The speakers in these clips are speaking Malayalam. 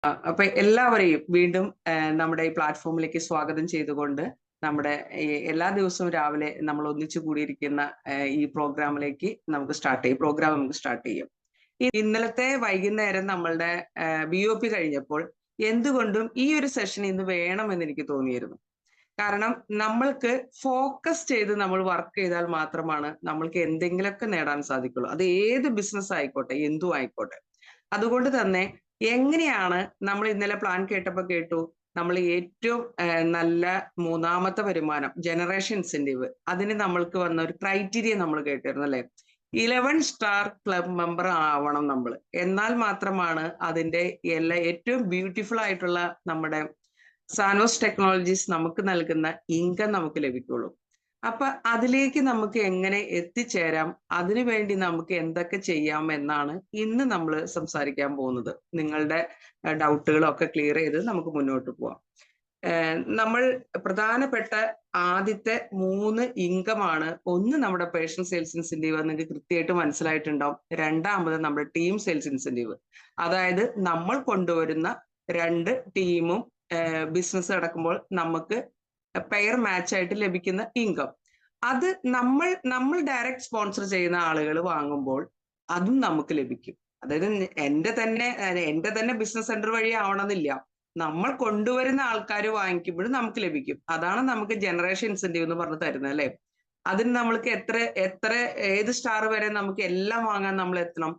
അപ്പൊ എല്ലാവരെയും വീണ്ടും നമ്മുടെ ഈ പ്ലാറ്റ്ഫോമിലേക്ക് സ്വാഗതം ചെയ്തുകൊണ്ട് നമ്മുടെ എല്ലാ ദിവസവും രാവിലെ നമ്മൾ ഒന്നിച്ചു കൂടിയിരിക്കുന്ന ഈ പ്രോഗ്രാമിലേക്ക് നമുക്ക് സ്റ്റാർട്ട് ചെയ്യും. ഇന്നലത്തെ വൈകുന്നേരം നമ്മളുടെ BOP കഴിഞ്ഞപ്പോൾ എന്തുകൊണ്ടും ഈ ഒരു സെഷൻ ഇന്ന് വേണമെന്ന് എനിക്ക് തോന്നിയിരുന്നു. കാരണം നമ്മൾക്ക് ഫോക്കസ് ചെയ്ത് നമ്മൾ വർക്ക് ചെയ്താൽ മാത്രമാണ് നമ്മൾക്ക് എന്തെങ്കിലുമൊക്കെ നേടാൻ സാധിക്കുള്ളൂ. അത് ഏത് ബിസിനസ് ആയിക്കോട്ടെ, എന്തും ആയിക്കോട്ടെ. അതുകൊണ്ട് തന്നെ എങ്ങനെയാണ് നമ്മൾ ഇന്നലെ പ്ലാൻ കേട്ടു നമ്മൾ ഏറ്റവും നല്ല മൂന്നാമത്തെ വരുമാനം ജനറേഷൻ ഇൻസെന്റീവ് അതിന് നമ്മൾക്ക് വന്ന ഒരു ക്രൈറ്റീരിയ നമ്മൾ കേട്ടിരുന്നു അല്ലെ. 11 സ്റ്റാർ ക്ലബ് മെമ്പർ ആവണം നമ്മൾ. എന്നാൽ മാത്രമാണ് അതിന്റെ ഏറ്റവും ബ്യൂട്ടിഫുൾ ആയിട്ടുള്ള നമ്മുടെ സാനോസ് ടെക്നോളജീസ് നമുക്ക് നൽകുന്ന ഇൻകം നമുക്ക് ലഭിക്കുള്ളൂ. അപ്പൊ അതിലേക്ക് നമുക്ക് എങ്ങനെ എത്തിച്ചേരാം, അതിനുവേണ്ടി നമുക്ക് എന്തൊക്കെ ചെയ്യാം എന്നാണ് ഇന്ന് നമ്മൾ സംസാരിക്കാൻ പോകുന്നത്. നിങ്ങളുടെ ഡൗട്ടുകളൊക്കെ ക്ലിയർ ചെയ്ത് നമുക്ക് മുന്നോട്ട് പോവാം. നമ്മൾ പ്രധാനപ്പെട്ട ആദ്യത്തെ 3 ഇൻകമാണ്. ഒന്ന് നമ്മുടെ പേഴ്സണൽ സെയിൽസ് ഇൻസെന്റീവ്, നിങ്ങൾക്ക് കൃത്യമായിട്ട് മനസ്സിലായിട്ടുണ്ടാവും. രണ്ടാമത് നമ്മുടെ ടീം സെയിൽസ് ഇൻസെന്റീവ്, അതായത് നമ്മൾ കൊണ്ടുവരുന്ന 2 ടീമും ബിസിനസ് നടക്കുമ്പോൾ നമുക്ക് പെയർ മാച്ച് ആയിട്ട് ലഭിക്കുന്ന ഇൻകം. അത് നമ്മൾ ഡയറക്റ്റ് സ്പോൺസർ ചെയ്യുന്ന ആളുകൾ വാങ്ങുമ്പോൾ അതും നമുക്ക് ലഭിക്കും. അതായത് എന്റെ തന്നെ ബിസിനസ് സെന്റർ വഴി ആവണമെന്നില്ല, നമ്മൾ കൊണ്ടുവരുന്ന ആൾക്കാർ വാങ്ങിക്കുമ്പോഴും നമുക്ക് ലഭിക്കും. അതാണ് നമുക്ക് ജനറേഷൻ ഇൻസെന്റീവ് എന്ന് പറഞ്ഞ് തരുന്നത് അല്ലെ. അതിന് നമ്മൾക്ക് എത്ര ഏത് സ്റ്റാർ വരെ നമുക്ക് എല്ലാം വാങ്ങാൻ നമ്മൾ എത്തണം?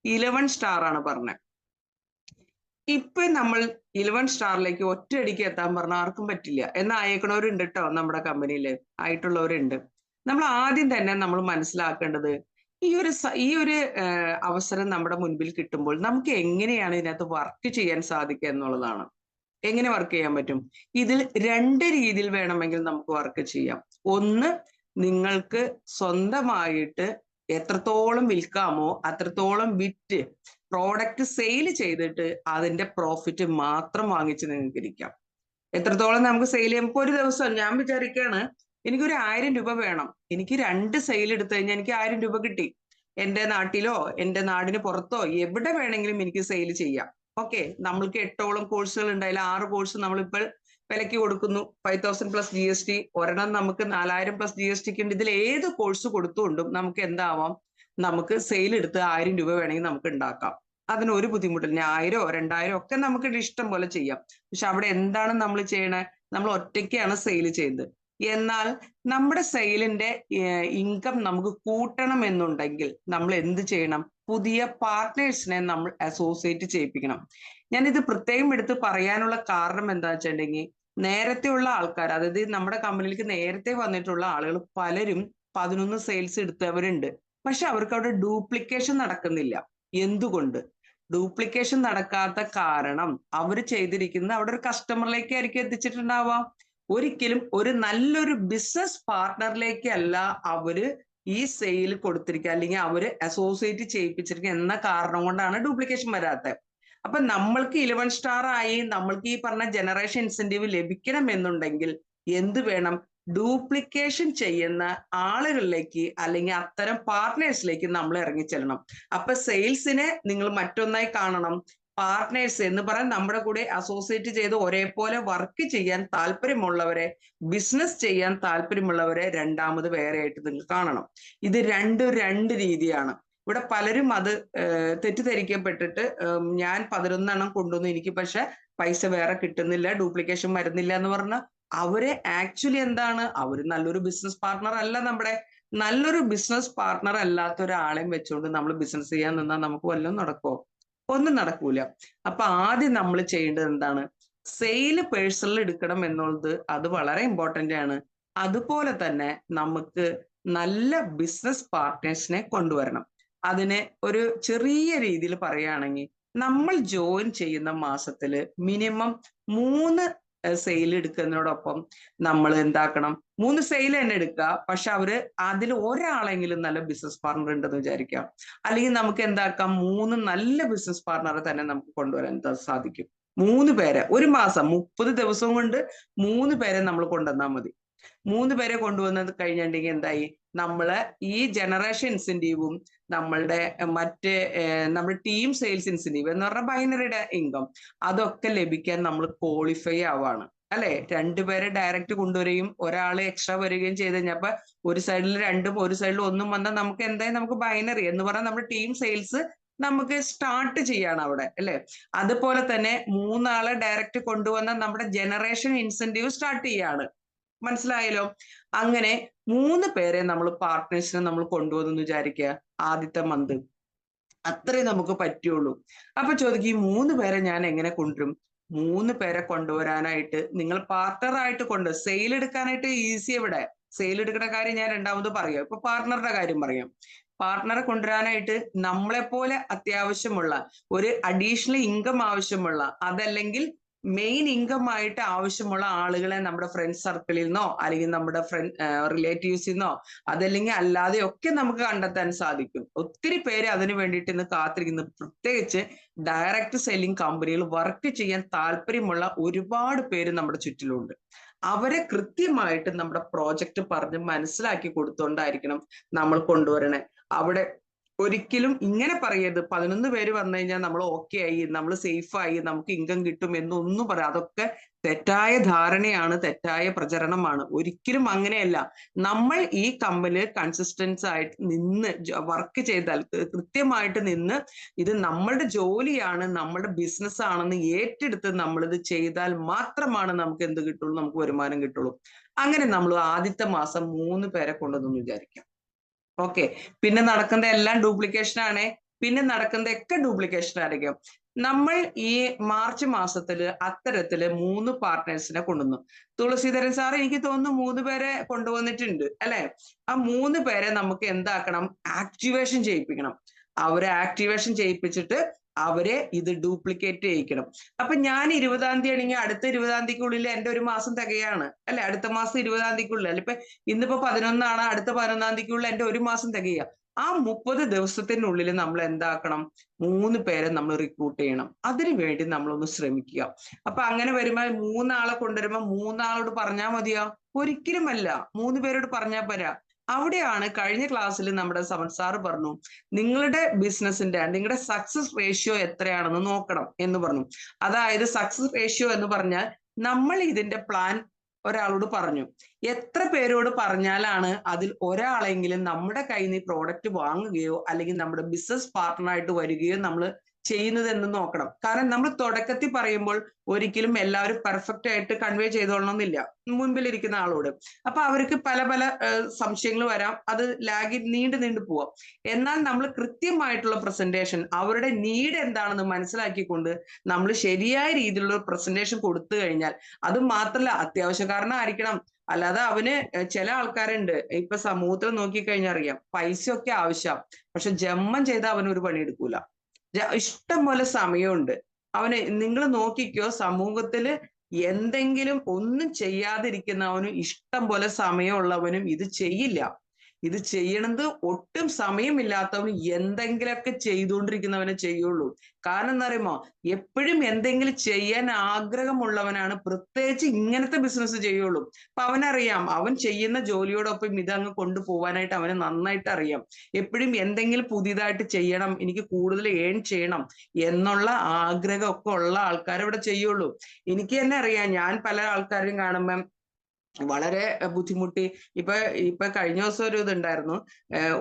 11 സ്റ്റാർ ആണ് പറഞ്ഞത്. ഇപ്പൊ നമ്മൾ 11 സ്റ്റാറിലേക്ക് ഒറ്റയടിക്ക് എത്താൻ പറഞ്ഞാൽ ആർക്കും പറ്റില്ല. എന്നാൽ അയക്കണവരുണ്ട് കേട്ടോ, നമ്മുടെ കമ്പനിയിൽ ആയിട്ടുള്ളവരുണ്ട്. നമ്മൾ ആദ്യം തന്നെ നമ്മൾ മനസ്സിലാക്കേണ്ടത് ഈ ഒരു അവസരം നമ്മുടെ മുൻപിൽ കിട്ടുമ്പോൾ നമുക്ക് എങ്ങനെയാണ് ഇതിനകത്ത് വർക്ക് ചെയ്യാൻ സാധിക്കുക എന്നുള്ളതാണ്. എങ്ങനെ വർക്ക് ചെയ്യാൻ പറ്റും? ഇതിൽ 2 രീതിയിൽ വേണമെങ്കിൽ നമുക്ക് വർക്ക് ചെയ്യാം. ഒന്ന്, നിങ്ങൾക്ക് സ്വന്തമായിട്ട് എത്രത്തോളം വിൽക്കാമോ അത്രത്തോളം വിറ്റ് പ്രോഡക്റ്റ് സെയിൽ ചെയ്തിട്ട് അതിന്റെ പ്രോഫിറ്റ് മാത്രം വാങ്ങിച്ച് നിങ്ങൾക്ക് ഇരിക്കാം. എത്രത്തോളം നമുക്ക് സെയിൽ ചെയ്യാം? ഇപ്പൊ ഒരു ദിവസം ഞാൻ വിചാരിക്കുകയാണ്, എനിക്കൊരു 1000 രൂപ വേണം, എനിക്ക് 2 സെയിൽ എടുത്തു കഴിഞ്ഞാൽ എനിക്ക് 1000 രൂപ കിട്ടി. എന്റെ നാട്ടിലോ എന്റെ നാടിന് പുറത്തോ എവിടെ വേണമെങ്കിലും എനിക്ക് സെയിൽ ചെയ്യാം. ഓക്കെ, നമ്മൾക്ക് 8ഓളം കോഴ്സുകൾ ഉണ്ട്. അതിൽ 6 കോഴ്സ് നമ്മളിപ്പോൾ വിലക്ക് കൊടുക്കുന്നു. 5000 പ്ലസ് GST. ഒരെണ്ണം നമുക്ക് 4000 പ്ലസ് GST ഉണ്ട്. ഇതിൽ ഏത് കോഴ്സ് കൊടുത്തുകൊണ്ടും നമുക്ക് എന്താവാം? നമുക്ക് സെയിൽ എടുത്ത് 1000 രൂപ വേണമെങ്കിൽ നമുക്ക് ഉണ്ടാക്കാം. അതിന് ഒരു ബുദ്ധിമുട്ടില്ല. 1000 2000 ഒക്കെ നമുക്ക് ഇഷ്ടം പോലെ ചെയ്യാം. പക്ഷെ അവിടെ എന്താണ് നമ്മൾ ചെയ്യണേ? നമ്മൾ ഒറ്റയ്ക്കാണ് സെയിൽ ചെയ്യുന്നത്. എന്നാൽ നമ്മുടെ സെയിലിന്റെ ഇൻകം നമുക്ക് കൂട്ടണം എന്നുണ്ടെങ്കിൽ നമ്മൾ എന്ത് ചെയ്യണം? പുതിയ പാർട്ട്നേഴ്സിനെ നമ്മൾ അസോസിയേറ്റ് ചെയ്യിപ്പിക്കണം. ഞാനിത് പ്രത്യേകം എടുത്ത് പറയാനുള്ള കാരണം എന്താ വെച്ചിട്ടുണ്ടെങ്കിൽ, നേരത്തെ ഉള്ള ആൾക്കാർ, അതായത് നമ്മുടെ കമ്പനിയിലേക്ക് നേരത്തെ വന്നിട്ടുള്ള ആളുകൾ പലരും 11 സെയിൽസ് എടുത്തവരുണ്ട്. പക്ഷെ അവർക്ക് അവിടെ ഡ്യൂപ്ലിക്കേഷൻ നടക്കുന്നില്ല. എന്തുകൊണ്ട്? ഡ്യൂപ്ലിക്കേഷൻ നടക്കാത്ത കാരണം അവർ ചെയ്തിരിക്കുന്ന അവിടെ ഒരു കസ്റ്റമറിലേക്ക് ആയിരിക്കും എത്തിച്ചിട്ടുണ്ടാവാം. ഒരിക്കലും ഒരു നല്ലൊരു ബിസിനസ് പാർട്ട്ണറിലേക്കല്ല അവര് ഈ സെയിൽ കൊടുത്തിരിക്കുക, അല്ലെങ്കിൽ അവര് അസോസിയേറ്റ് ചെയ്യിപ്പിച്ചിരിക്കുക എന്ന കാരണം കൊണ്ടാണ് ഡ്യൂപ്ലിക്കേഷൻ വരാത്തത്. അപ്പൊ നമ്മൾക്ക് 11 സ്റ്റാർ ആയി നമ്മൾക്ക് ഈ പറഞ്ഞ ജനറേഷൻ ഇൻസെന്റീവ് ലഭിക്കണം എന്നുണ്ടെങ്കിൽ എന്ത് വേണം? ഡ്യൂപ്ലിക്കേഷൻ ചെയ്യുന്ന ആളുകളിലേക്ക് അല്ലെങ്കിൽ അത്തരം പാർട്ട്നേഴ്സിലേക്ക് നമ്മൾ ഇറങ്ങിച്ചെല്ലണം. അപ്പൊ സെയിൽസിനെ നിങ്ങൾ മറ്റൊന്നായി കാണണം. പാർട്ട്നേഴ്സ് എന്ന് പറയാൻ നമ്മുടെ കൂടെ അസോസിയേറ്റ് ചെയ്ത് ഒരേപോലെ വർക്ക് ചെയ്യാൻ താല്പര്യമുള്ളവരെ, ബിസിനസ് ചെയ്യാൻ താല്പര്യമുള്ളവരെ രണ്ടാമത് വേറെ ആയിട്ട് നിങ്ങൾ കാണണം. ഇത് രണ്ട് രീതിയാണ്. ഇവിടെ പലരും അത് തെറ്റിദ്ധരിക്കപ്പെട്ടിട്ട് ഞാൻ 11 കൊണ്ടുവന്നു, എനിക്ക് പക്ഷെ പൈസ വേറെ കിട്ടുന്നില്ല, ഡ്യൂപ്ലിക്കേഷൻ വരുന്നില്ല എന്ന് പറഞ്ഞ അവരെ ആക്ച്വലി എന്താണ്? അവര് നല്ലൊരു ബിസിനസ് പാർട്ട്ണർ അല്ല. നല്ലൊരു ബിസിനസ് പാർട്ട്ണർ അല്ലാത്ത ഒരാളെയും വെച്ചുകൊണ്ട് നമ്മൾ ബിസിനസ് ചെയ്യാൻ നിന്നാൽ നമുക്ക് വല്ലതും നടക്കുമോ? ഒന്നും നടക്കൂല. അപ്പൊ ആദ്യം നമ്മൾ ചെയ്യേണ്ടത് എന്താണ്? സെയില് പേഴ്സണൽ എടുക്കണം എന്നുള്ളത് അത് വളരെ ഇമ്പോർട്ടന്റ് ആണ്. അതുപോലെ തന്നെ നമുക്ക് നല്ല ബിസിനസ് പാർട്ട്നേഴ്സിനെ കൊണ്ടുവരണം. അതിനെ ഒരു ചെറിയ രീതിയിൽ പറയുകയാണെങ്കിൽ, നമ്മൾ ജോയിൻ ചെയ്യുന്ന മാസത്തില് മിനിമം 3 സെയിൽ എടുക്കുന്നതോടൊപ്പം നമ്മൾ എന്താക്കണം? 3 സെയിൽ തന്നെ എടുക്കുക. പക്ഷെ അതിൽ ഒരാളെങ്കിലും നല്ല ബിസിനസ് പാർട്ണർ ഉണ്ടെന്ന് വിചാരിക്കാം. അല്ലെങ്കിൽ നമുക്ക് എന്താക്കാം? 3 നല്ല ബിസിനസ് പാർട്ണറെ തന്നെ നമുക്ക് കൊണ്ടുവരാൻ സാധിക്കും. 3 പേരെ ഒരു മാസം 30 ദിവസം കൊണ്ട് 3 പേരെ നമ്മൾ കൊണ്ടുവന്നാൽ മതി. 3 പേരെ കൊണ്ടുവന്നത് കഴിഞ്ഞിട്ടുണ്ടെങ്കിൽ എന്തായി, നമ്മള് ഈ ജനറേഷൻ ഇൻസെന്റീവും നമ്മളുടെ മറ്റ് നമ്മുടെ ടീം സെയിൽസ് ഇൻസെന്റീവ് എന്ന് പറഞ്ഞാൽ ബൈനറിയുടെ ഇൻകം അതൊക്കെ ലഭിക്കാൻ നമ്മൾ ക്വാളിഫൈ ആവാണ് അല്ലെ. 2 പേരെ ഡയറക്റ്റ് കൊണ്ടുവരികയും ഒരാൾ എക്സ്ട്രാ വരികയും ചെയ്ത് കഴിഞ്ഞപ്പോ ഒരു സൈഡിൽ 2ഉം ഒരു സൈഡിൽ 1ഉം വന്നാൽ നമുക്ക് എന്തായാലും നമുക്ക് ബൈനറി എന്ന് പറഞ്ഞാൽ നമ്മുടെ ടീം സെയിൽസ് നമുക്ക് സ്റ്റാർട്ട് ചെയ്യാണ് അവിടെ അല്ലെ. അതുപോലെ തന്നെ 3 ആളെ ഡയറക്റ്റ് കൊണ്ടുവന്ന നമ്മുടെ ജനറേഷൻ ഇൻസെന്റീവ് സ്റ്റാർട്ട് ചെയ്യാണ്. മനസ്സിലായല്ലോ. അങ്ങനെ 3 പേരെ നമ്മൾ പാർട്ട്നേഴ്സിനെ നമ്മൾ കൊണ്ടുവന്നു വിചാരിക്കുക ആദ്യത്തെ മന്ത്. അത്രേ നമുക്ക് പറ്റുള്ളൂ. അപ്പൊ ചോദിക്കും ഈ 3 പേരെ ഞാൻ എങ്ങനെ കൊണ്ടുവരും? 3 പേരെ കൊണ്ടുവരാനായിട്ട് നിങ്ങൾ പാർട്ണർ ആയിട്ട് സെയിൽ എടുക്കാനായിട്ട് ഈസി. ഇവിടെ സെയിൽ എടുക്കുന്ന കാര്യം ഞാൻ രണ്ടാമത് പറയാം. ഇപ്പൊ പാർട്ണറുടെ കാര്യം പറയാം. പാർട്ണറെ കൊണ്ടുവരാനായിട്ട് നമ്മളെപ്പോലെ അത്യാവശ്യമുള്ള ഒരു അഡീഷണൽ ഇൻകം ആവശ്യമുള്ള, അതല്ലെങ്കിൽ മെയിൻ ഇൻകം ആയിട്ട് ആവശ്യമുള്ള ആളുകളെ നമ്മുടെ ഫ്രണ്ട് സർക്കിളിൽ നിന്നോ അല്ലെങ്കിൽ നമ്മുടെ റിലേറ്റീവ്സിൽ നിന്നോ അതല്ലെങ്കിൽ അല്ലാതെയൊക്കെ നമുക്ക് കണ്ടെത്താൻ സാധിക്കും. ഒത്തിരി പേര് അതിനു വേണ്ടിയിട്ട് ഇന്ന് കാത്തിരിക്കുന്നു. പ്രത്യേകിച്ച് ഡയറക്റ്റ് സെല്ലിംഗ് കമ്പനികൾ വർക്ക് ചെയ്യാൻ താല്പര്യമുള്ള ഒരുപാട് പേര് നമ്മുടെ ചുറ്റിലുണ്ട്. അവരെ കൃത്യമായിട്ട് നമ്മുടെ പ്രോജക്റ്റ് പറഞ്ഞ് മനസ്സിലാക്കി കൊടുത്തുകൊണ്ടായിരിക്കണം നമ്മൾ കൊണ്ടുവരണേ. അവിടെ ഒരിക്കലും ഇങ്ങനെ പറയരുത് 11 പേര് വന്നു കഴിഞ്ഞാൽ നമ്മൾ ഓക്കെ ആയി, നമ്മൾ സേഫ് ആയി, നമുക്ക് ഇൻകം കിട്ടും എന്നൊന്നും പറയാം. അതൊക്കെ തെറ്റായ ധാരണയാണ്, തെറ്റായ പ്രചരണമാണ്. ഒരിക്കലും അങ്ങനെയല്ല. നമ്മൾ ഈ കമ്പനിയിൽ കൺസിസ്റ്റൻസ് ആയിട്ട് നിന്ന് വർക്ക് ചെയ്താൽ, കൃത്യമായിട്ട് നിന്ന് ഇത് നമ്മളുടെ ജോലിയാണ്, നമ്മളുടെ ബിസിനസ് ആണെന്ന് ഏറ്റെടുത്ത് നമ്മളിത് ചെയ്താൽ മാത്രമാണ് നമുക്ക് എന്ത് കിട്ടുള്ളൂ, നമുക്ക് വരുമാനം കിട്ടുള്ളൂ. അങ്ങനെ നമ്മൾ ആദ്യത്തെ മാസം 3 പേരെ കൊണ്ടുവന്നു വിചാരിക്കാം. ഓക്കെ. പിന്നെ നടക്കുന്ന എല്ലാം ഡ്യൂപ്ലിക്കേഷൻ ആണ്. പിന്നെ നടക്കുന്നതൊക്കെ ഡ്യൂപ്ലിക്കേഷൻ ആയിരിക്കും. നമ്മൾ ഈ മാർച്ച് മാസത്തില് അത്തരത്തില് 3 പാർട്ട്നേഴ്സിനെ കൊണ്ടുവന്നു. തുളസീധരൻ സാർ എനിക്ക് തോന്നുന്നു 3 പേരെ കൊണ്ടുവന്നിട്ടുണ്ട് അല്ലെ. ആ 3 പേരെ നമുക്ക് എന്താക്കണം, ആക്ടിവേഷൻ ചെയ്യിപ്പിക്കണം. അവരെ ആക്ടിവേഷൻ ചെയ്യിപ്പിച്ചിട്ട് അവരെ ഇത് ഡ്യൂപ്ലിക്കേറ്റ് ചെയ്യിക്കണം. അപ്പൊ ഞാൻ 20-ാം തീയതി ആണെങ്കിൽ അടുത്ത 20-ാം തീയതിക്കുള്ളിൽ എന്റെ ഒരു മാസം തികയാണ് അല്ലെ. അടുത്ത മാസം 20-ാം തീയതിക്കുള്ളിൽ അല്ല, ഇപ്പൊ ഇന്നിപ്പോ 11 അടുത്ത 11-ാം തീയതിക്കുള്ളിൽ എന്റെ ഒരു മാസം തികയുക. ആ 30 ദിവസത്തിനുള്ളിൽ നമ്മൾ എന്താക്കണം, 3 പേരെ നമ്മൾ റിക്രൂട്ട് ചെയ്യണം. അതിനു വേണ്ടി നമ്മളൊന്ന് ശ്രമിക്കുക. അപ്പൊ അങ്ങനെ വരുമ്പോൾ 3 ആളെ കൊണ്ടുവരുമ്പോ 3 ആളോട് പറഞ്ഞാൽ മതിയോ? ഒരിക്കലുമല്ല. 3 പേരോട് പറഞ്ഞാൽ പോരാ. അവിടെയാണ് കഴിഞ്ഞ ക്ലാസ്സിൽ നമ്മുടെ സമൻ സാറ് പറഞ്ഞു, നിങ്ങളുടെ ബിസിനസിന്റെ നിങ്ങളുടെ സക്സസ് റേഷ്യോ എത്രയാണെന്ന് നോക്കണം എന്ന് പറഞ്ഞു. അതായത് സക്സസ് റേഷ്യോ എന്ന് പറഞ്ഞാൽ നമ്മൾ ഇതിന്റെ പ്ലാൻ ഒരാളോട് പറഞ്ഞു. എത്ര പേരോട് പറഞ്ഞാലാണ് അതിൽ ഒരാളെങ്കിലും നമ്മുടെ കയ്യിൽ നിന്ന് പ്രോഡക്റ്റ് വാങ്ങുകയോ അല്ലെങ്കിൽ നമ്മുടെ ബിസിനസ് പാർട്ട്ണറായിട്ട് വരികയോ നമ്മൾ ചെയ്യുന്നത് എന്ന് നോക്കണം. കാരണം നമ്മൾ തുടക്കത്തിൽ പറയുമ്പോൾ ഒരിക്കലും എല്ലാവരും പെർഫെക്റ്റ് ആയിട്ട് കൺവേ ചെയ്തോളണമെന്നില്ല മുൻപിലിരിക്കുന്ന ആളോട്. അപ്പൊ അവർക്ക് പല പല സംശയങ്ങൾ വരാം, അത് നീണ്ടു പോവാം. എന്നാൽ നമ്മൾ കൃത്യമായിട്ടുള്ള പ്രസന്റേഷൻ, അവരുടെ നീഡ് എന്താണെന്ന് മനസ്സിലാക്കിക്കൊണ്ട് നമ്മൾ ശരിയായ രീതിയിലുള്ള പ്രസന്റേഷൻ കൊടുത്തു കഴിഞ്ഞാൽ, അത് മാത്രമല്ല അത്യാവശ്യക്കാരനായിരിക്കണം. അല്ലാതെ അവന് ചില ആൾക്കാരുണ്ട്, ഇപ്പൊ സമൂഹത്തിൽ നോക്കിക്കഴിഞ്ഞാൽ അറിയാം, പൈസയൊക്കെ ആവശ്യം, പക്ഷെ ജന്മം ചെയ്താൽ അവനൊരു പണിയെടുക്കൂല. ഇഷ്ടം പോലെ സമയമുണ്ട് അവന്. നിങ്ങൾ നോക്കിക്കോ, സമൂഹത്തില് എന്തെങ്കിലും ഒന്നും ചെയ്യാതിരിക്കുന്നവനും ഇഷ്ടം പോലെ സമയമുള്ളവനും ഇത് ചെയ്യില്ല. ഇത് ചെയ്യണത് ഒട്ടും സമയമില്ലാത്തവന് എന്തെങ്കിലുമൊക്കെ ചെയ്തുകൊണ്ടിരിക്കുന്നവനെ ചെയ്യുള്ളൂ. കാരണം എന്താ പറയുമോ, എപ്പോഴും എന്തെങ്കിലും ചെയ്യാൻ ആഗ്രഹമുള്ളവനാണ് പ്രത്യേകിച്ച് ഇങ്ങനത്തെ ബിസിനസ് ചെയ്യുള്ളൂ. അപ്പൊ അവനറിയാം, അവൻ ചെയ്യുന്ന ജോലിയോടൊപ്പം ഇതങ്ങ് കൊണ്ടുപോകാനായിട്ട് അവന് നന്നായിട്ട് അറിയാം. എപ്പോഴും എന്തെങ്കിലും പുതിയതായിട്ട് ചെയ്യണം, എനിക്ക് കൂടുതൽ ഏൺ ചെയ്യണം എന്നുള്ള ആഗ്രഹമൊക്കെ ഉള്ള ആൾക്കാർ ഇവിടെ ചെയ്യുള്ളൂ. എനിക്ക് തന്നെ അറിയാം, ഞാൻ പല ആൾക്കാരും കാണുമ്പം വളരെ ബുദ്ധിമുട്ടി. ഇപ്പൊ കഴിഞ്ഞ ദിവസം ഒരു ഇതുണ്ടായിരുന്നു,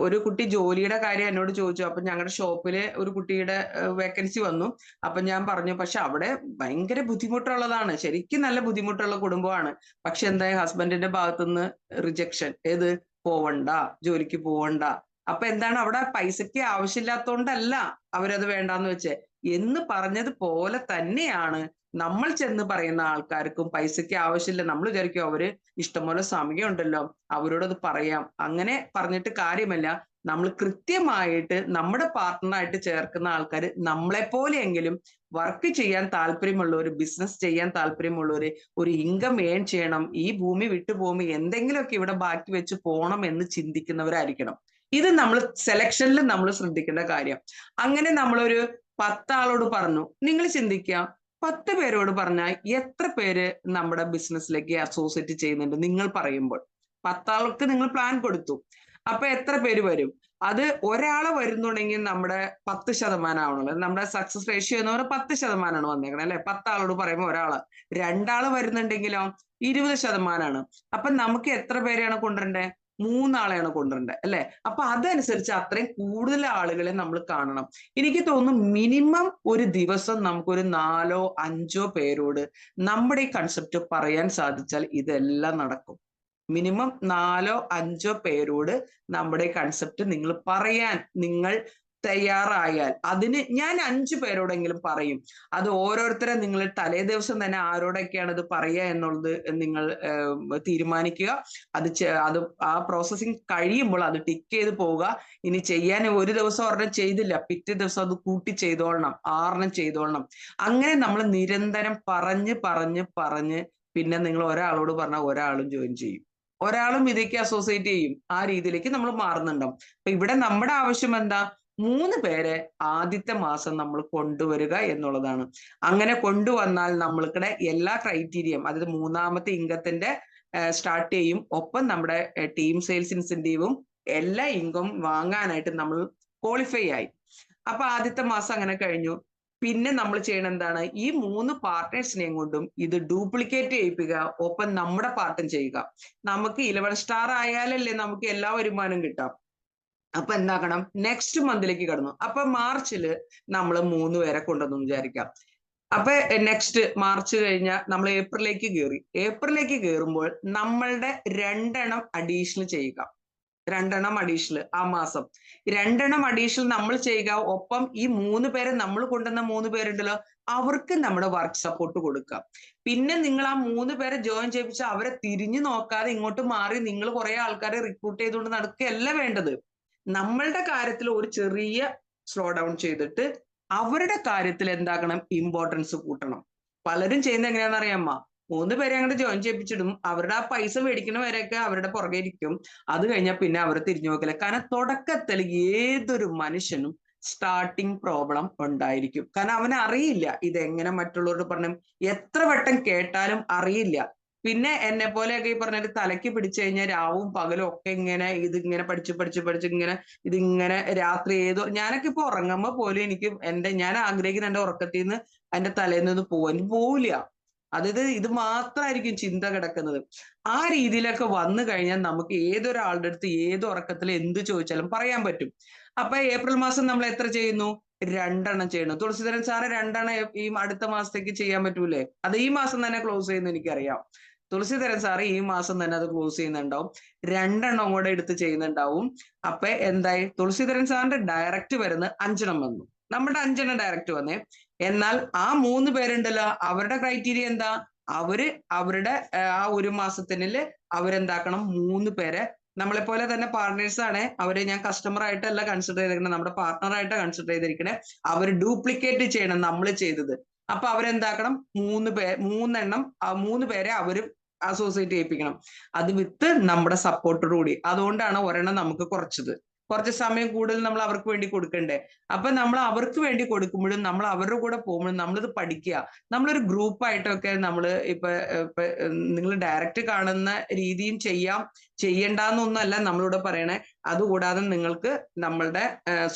ഒരു കുട്ടി ജോലിയുടെ കാര്യം എന്നോട് ചോദിച്ചു. അപ്പൊ ഞങ്ങളുടെ ഷോപ്പില് ഒരു കുട്ടിയുടെ വേക്കൻസി വന്നു. അപ്പൊ ഞാൻ പറഞ്ഞു, പക്ഷെ അവിടെ ഭയങ്കര ബുദ്ധിമുട്ടുള്ളതാണ്, ശരിക്കും നല്ല ബുദ്ധിമുട്ടുള്ള കുടുംബമാണ്. പക്ഷെ എന്താ, ഹസ്ബൻഡിന്റെ ഭാഗത്തുനിന്ന് റിജക്ഷൻ. ഏത്, പോവണ്ട, ജോലിക്ക് പോവണ്ട. അപ്പൊ എന്താണ്, അവിടെ പൈസയ്ക്ക് ആവശ്യമില്ലാത്തോണ്ടല്ല അവരത് വേണ്ടാന്ന് വെച്ചേ എന്ന് പറഞ്ഞതുപോലെ തന്നെയാണ് നമ്മൾ ചെന്ന് പറയുന്ന ആൾക്കാർക്കും പൈസയ്ക്ക് ആവശ്യമില്ല. നമ്മൾ വിചാരിക്കും അവര് ഇഷ്ടംപോലെ സമയമുണ്ടല്ലോ, അവരോടത് പറയാം. അങ്ങനെ പറഞ്ഞിട്ട് കാര്യമല്ല. നമ്മൾ കൃത്യമായിട്ട് നമ്മുടെ പാർട്ട്ണറായിട്ട് ചേർക്കുന്ന ആൾക്കാർ നമ്മളെപ്പോലെയെങ്കിലും വർക്ക് ചെയ്യാൻ താല്പര്യമുള്ളവർ, ബിസിനസ് ചെയ്യാൻ താല്പര്യമുള്ളവർ, ഒരു ഇൻകം ഏൺ ചെയ്യണം, ഈ ഭൂമി വിട്ടു പോകുമ്പോൾ എന്തെങ്കിലുമൊക്കെ ഇവിടെ ബാക്കി വെച്ച് പോകണം എന്ന് ചിന്തിക്കുന്നവരായിരിക്കണം. ഇത് നമ്മൾ സെലക്ഷനിൽ നമ്മൾ ശ്രദ്ധിക്കേണ്ട കാര്യം. അങ്ങനെ നമ്മളൊരു 10 ആളോട് പറഞ്ഞു. നിങ്ങൾ ചിന്തിക്കുക, 10 പേരോട് പറഞ്ഞാൽ എത്ര പേര് നമ്മുടെ ബിസിനസ്സിലേക്ക് അസോസിയേറ്റ് ചെയ്യുന്നുണ്ട് നിങ്ങൾ പറയുമ്പോൾ? 10 ആൾക്ക് നിങ്ങൾ പ്ലാൻ കൊടുത്തു. അപ്പൊ എത്ര പേര് വരും? അത് ഒരാളെ വരുന്നുണ്ടെങ്കിൽ നമ്മുടെ 10% ആവണല്ലോ. നമ്മുടെ സക്സസ് റേഷ്യോ എന്ന് പറയുന്നത് 10%ആണ് വന്നേക്കണം അല്ലെ? 10 ആളോട് പറയുമ്പോൾ ഒരാള്. 2 ആള് വരുന്നുണ്ടെങ്കിലോ 20%ആണ്. അപ്പൊ നമുക്ക് എത്ര പേരെയാണ് കൊണ്ടുവരണ്ടേ? 3 ആളെയാണ് കൊണ്ടുവരണ്ടേ അല്ലെ? അപ്പൊ അതനുസരിച്ച് അത്രയും കൂടുതൽ ആളുകളെ നമ്മൾ കാണണം. എനിക്ക് തോന്നുന്നു മിനിമം ഒരു ദിവസം നമുക്കൊരു 4 5 പേരോട് നമ്മുടെ ഈ കൺസെപ്റ്റ് പറയാൻ സാധിച്ചാൽ ഇതെല്ലാം നടക്കും. മിനിമം 4 5 പേരോട് നമ്മുടെ കൺസെപ്റ്റ് നിങ്ങൾ പറയാൻ നിങ്ങൾ തയ്യാറായാൽ, അതിന് ഞാൻ 5 പേരോടെങ്കിലും പറയും. അത് ഓരോരുത്തരെ നിങ്ങൾ തലേ ദിവസം തന്നെ ആരോടൊക്കെയാണ് ഇത് പറയുക എന്നുള്ളത് നിങ്ങൾ തീരുമാനിക്കുക. അത് ആ പ്രോസസ്സിങ് കഴിയുമ്പോൾ അത് ടിക്ക് ചെയ്ത് പോവുക. ഇനി ചെയ്യാൻ ഒരു ദിവസം ഒരെണ്ണം ചെയ്തില്ല, പിറ്റേ ദിവസം അത് കൂട്ടി ചെയ്തോളണം, 6 ചെയ്തോളണം. അങ്ങനെ നമ്മൾ നിരന്തരം പറഞ്ഞ് പറഞ്ഞ് പറഞ്ഞ് പിന്നെ നിങ്ങൾ ഒരാളോട് പറഞ്ഞാൽ ഒരാളും ജോയിൻ ചെയ്യും, ഒരാളും ഇതിലേക്ക് അസോസിയേറ്റ് ചെയ്യും. ആ രീതിയിലേക്ക് നമ്മൾ മാറുന്നുണ്ടാവും. അപ്പൊ ഇവിടെ നമ്മുടെ ആവശ്യം എന്താ? 3 പേരെ ആദ്യത്തെ മാസം നമ്മൾ കൊണ്ടുവരിക എന്നുള്ളതാണ്. അങ്ങനെ കൊണ്ടുവന്നാൽ നമ്മൾക്കിടെ എല്ലാ ക്രൈറ്റീരിയയും, അതായത് മൂന്നാമത്തെ ഇൻകത്തിന്റെ സ്റ്റാർട്ട് ചെയ്യും. ഒപ്പം നമ്മുടെ ടീം സെയിൽസ് ഇൻസെന്റീവും എല്ലാ ഇൻകം വാങ്ങാനായിട്ട് നമ്മൾ ക്വാളിഫൈ ആയി. അപ്പൊ ആദ്യത്തെ മാസം അങ്ങനെ കഴിഞ്ഞു. പിന്നെ നമ്മൾ ചെയ്യണം എന്താണ്? ഈ 3 പാർട്ട്നേഴ്സിനെയും കൊണ്ടും ഇത് ഡ്യൂപ്ലിക്കേറ്റ് ചെയ്യിപ്പിക്കുക, ഒപ്പം നമ്മുടെ പാർട്ടും ചെയ്യുക. നമുക്ക് 11 സ്റ്റാർ ആയാലല്ലേ നമുക്ക് എല്ലാ വരുമാനവും കിട്ടാം. അപ്പൊ എന്താക്കണം? നെക്സ്റ്റ് മന്തിലേക്ക് കടന്നു. അപ്പൊ മാർച്ചില് നമ്മൾ 3 പേരെ കൊണ്ടുവന്നു വിചാരിക്കാം. അപ്പൊ നെക്സ്റ്റ് മാർച്ച് കഴിഞ്ഞാൽ നമ്മൾ ഏപ്രിലേക്ക് കയറി. ഏപ്രിലേക്ക് കയറുമ്പോൾ നമ്മളുടെ 2 അഡീഷണൽ ചെയ്യുക. 2 അഡീഷണൽ ആ മാസം 2 അഡീഷണൽ നമ്മൾ ചെയ്യുക. ഒപ്പം ഈ 3 പേരെ നമ്മൾ കൊണ്ടുവന്ന 3 പേരുണ്ടല്ലോ, അവർക്ക് നമ്മുടെ വർക്ക് സപ്പോർട്ട് കൊടുക്കുക. പിന്നെ നിങ്ങൾ ആ 3 പേരെ ജോയിൻ ചെയ്യിപ്പിച്ച് അവരെ തിരിഞ്ഞു നോക്കാതെ ഇങ്ങോട്ട് മാറി നിങ്ങൾ കുറെ ആൾക്കാരെ റിക്രൂട്ട് ചെയ്തുകൊണ്ട് നടക്കുകയല്ല വേണ്ടത്. നമ്മളുടെ കാര്യത്തിൽ ഒരു ചെറിയ സ്ലോ ഡൗൺ ചെയ്തിട്ട് അവരുടെ കാര്യത്തിൽ എന്താക്കണം? ഇമ്പോർട്ടൻസ് കൂട്ടണം. പലരും ചെയ്യുന്നത് എങ്ങനെയാണെന്ന് അറിയാമോ? 3 പേരെ അങ്ങോട്ട് ജോയിൻ ചെയ്യിപ്പിച്ചിടും. അവരുടെ ആ പൈസ മേടിക്കണവരെയൊക്കെ അവരുടെ പുറകെ ഇരിക്കും. അത് കഴിഞ്ഞാൽ പിന്നെ അവർ തിരിഞ്ഞു നോക്കില്ല. കാരണം തുടക്കത്തിൽ ഏതൊരു മനുഷ്യനും സ്റ്റാർട്ടിങ് പ്രോബ്ലം ഉണ്ടായിരിക്കും. കാരണം അവന് അറിയില്ല ഇതെങ്ങനെ മറ്റുള്ളവരോട് പറഞ്ഞു. എത്ര വട്ടം കേട്ടാലും അറിയില്ല. പിന്നെ എന്നെ പോലെയൊക്കെ ഈ പറഞ്ഞിട്ട് തലയ്ക്ക് പിടിച്ചു കഴിഞ്ഞാൽ രാവും പകലും ഒക്കെ ഇങ്ങനെ ഇതിങ്ങനെ പഠിച്ച് പഠിച്ച് പഠിച്ച് ഇതിങ്ങനെ രാത്രി ഞാനൊക്കെ ഇപ്പൊ ഉറങ്ങുമ്പോ പോലും ഞാൻ ആഗ്രഹിക്കുന്ന എന്റെ ഉറക്കത്തിൽ നിന്ന് അതിന്റെ തലേന്ന് പോവാൻ പോവില്ല. അതായത് ഇത് മാത്രമായിരിക്കും ചിന്ത കിടക്കുന്നത്. ആ രീതിയിലൊക്കെ വന്നു കഴിഞ്ഞാൽ നമുക്ക് ഏതൊരാളുടെ അടുത്ത് ഏത് ഉറക്കത്തിൽ എന്ത് ചോദിച്ചാലും പറയാൻ പറ്റും. അപ്പൊ ഏപ്രിൽ മാസം നമ്മൾ എത്ര ചെയ്യുന്നു? 2 ചെയ്യുന്നു. തുളസീധരൻ സാറ് 2 ഈ അടുത്ത മാസത്തേക്ക് ചെയ്യാൻ പറ്റൂലേ? അത് ഈ മാസം തന്നെ ക്ലോസ് ചെയ്യുന്നു എനിക്കറിയാം. തുളസീധരൻ സാറ് ഈ മാസം തന്നെ അത് ക്ലോസ് ചെയ്യുന്നുണ്ടാവും. 2 കൂടെ എടുത്ത് ചെയ്യുന്നുണ്ടാവും. അപ്പൊ എന്തായി? തുളസീധരൻ സാറിന്റെ ഡയറക്റ്റ് വരുന്ന 5 വന്നു. നമ്മുടെ 5 ഡയറക്റ്റ് വന്നേ. എന്നാൽ ആ 3 പേരുണ്ടല്ലോ, അവരുടെ ക്രൈറ്റീരിയ എന്താ? അവരുടെ ആ ഒരു മാസത്തിനില് അവരെന്താക്കണം? 3 പേരെ നമ്മളെ പോലെ തന്നെ പാർട്ട്നേഴ്സ് ആണ്. അവരെ ഞാൻ കസ്റ്റമർ ആയിട്ടല്ല കൺസിഡർ ചെയ്തിരിക്കണേ, നമ്മുടെ പാർട്ട്ണർ ആയിട്ട് കൺസിഡർ ചെയ്തിരിക്കണേ. അവർ ഡ്യൂപ്ലിക്കേറ്റ് ചെയ്യണം നമ്മൾ ചെയ്തത്. അപ്പൊ അവരെന്താക്കണം? 3 പേരെ അവരും അസോസിയേറ്റ് ചെയ്യിപ്പിക്കണം. അത് വിത്ത് നമ്മുടെ സപ്പോർട്ടോടുകൂടി. അതുകൊണ്ടാണ് ഒരെണ്ണം നമുക്ക് കുറച്ച് സമയം കൂടുതൽ നമ്മൾ അവർക്ക് വേണ്ടി കൊടുക്കണ്ടേ. അപ്പൊ നമ്മൾ അവർക്ക് വേണ്ടി കൊടുക്കുമ്പോഴും നമ്മൾ അവരുടെ കൂടെ പോകുമ്പോഴും നമ്മളിത് പഠിക്കുക. നമ്മളൊരു ഗ്രൂപ്പായിട്ടൊക്കെ ഇപ്പൊ നിങ്ങൾ ഡയറക്റ്റ് കാണുന്ന രീതിയും ചെയ്യണ്ടെന്നൊന്നല്ല നമ്മളിവിടെ പറയണേ. അതുകൂടാതെ നിങ്ങൾക്ക് നമ്മളുടെ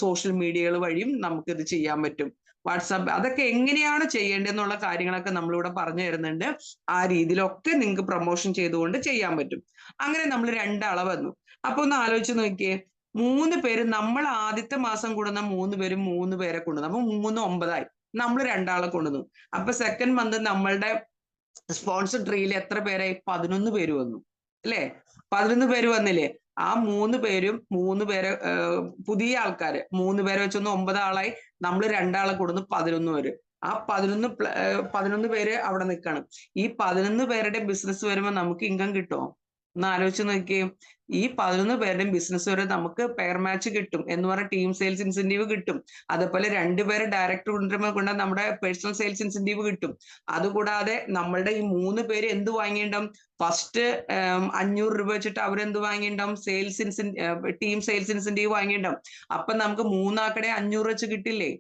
സോഷ്യൽ മീഡിയകൾ വഴിയും നമുക്ക് ഇത് ചെയ്യാൻ പറ്റും. വാട്സാപ്പ്, അതൊക്കെ എങ്ങനെയാണ് ചെയ്യേണ്ടതെന്നുള്ള കാര്യങ്ങളൊക്കെ നമ്മളിവിടെ പറഞ്ഞു തരുന്നുണ്ട്. ആ രീതിയിലൊക്കെ നിങ്ങൾക്ക് പ്രൊമോഷൻ ചെയ്തുകൊണ്ട് ചെയ്യാൻ പറ്റും. അങ്ങനെ നമ്മൾ 2 വന്നു. അപ്പൊ ഒന്ന് ആലോചിച്ച് നോക്കിയേ, 3 പേര് നമ്മൾ ആദ്യത്തെ മാസം കൊണ്ടുവന്ന 3 പേരും 3 പേരെ കൊണ്ടുവന്നു. അപ്പൊ 3 9 നമ്മൾ 2 കൊണ്ടുവന്നു. അപ്പൊ സെക്കൻഡ് മന്ത് നമ്മളുടെ സ്പോൺസർ ട്രീയിൽ എത്ര പേരായി? 11 പേര് വന്നു അല്ലെ? 11 പേര് വന്നില്ലേ? ആ 3 പേരും 3 പേരെ പുതിയ ആൾക്കാര് 3 പേരെ വെച്ചൊന്ന് 9 ആളായി. നമ്മൾ 2 കൊടുന്നു, 11 പേര്. ആ 11 പേര് അവിടെ നിൽക്കണം. ഈ 11 പേരുടെ ബിസിനസ് വരുമ്പോൾ നമുക്ക് ഇൻകം കിട്ടുമോ? ഒന്ന് ആലോചിച്ച് നോക്കിയേ. ഈ 11 പേരുടെയും ബിസിനസ് വരെ നമുക്ക് പെയർ മാച്ച് കിട്ടും എന്ന് പറഞ്ഞ ടീം സെയിൽസ് ഇൻസെന്റീവ് കിട്ടും. അതുപോലെ 2 പേരെ ഡയറക്റ്റ് കൊണ്ടുവരുമ്പോൾ നമ്മുടെ പേഴ്സണൽ സെയിൽസ് ഇൻസെന്റീവ് കിട്ടും. അതുകൂടാതെ നമ്മളുടെ ഈ 3 പേര് എന്ത് വാങ്ങിയിട്ടുണ്ടാവും? ഫസ്റ്റ് 500 രൂപ വെച്ചിട്ട് അവരെന്ത് വാങ്ങിയിട്ടുണ്ടാവും? ടീം സെയിൽസ് ഇൻസെന്റീവ് വാങ്ങിയിട്ടുണ്ടാവും. അപ്പൊ നമുക്ക് 3 500 വെച്ച് കിട്ടില്ലേ?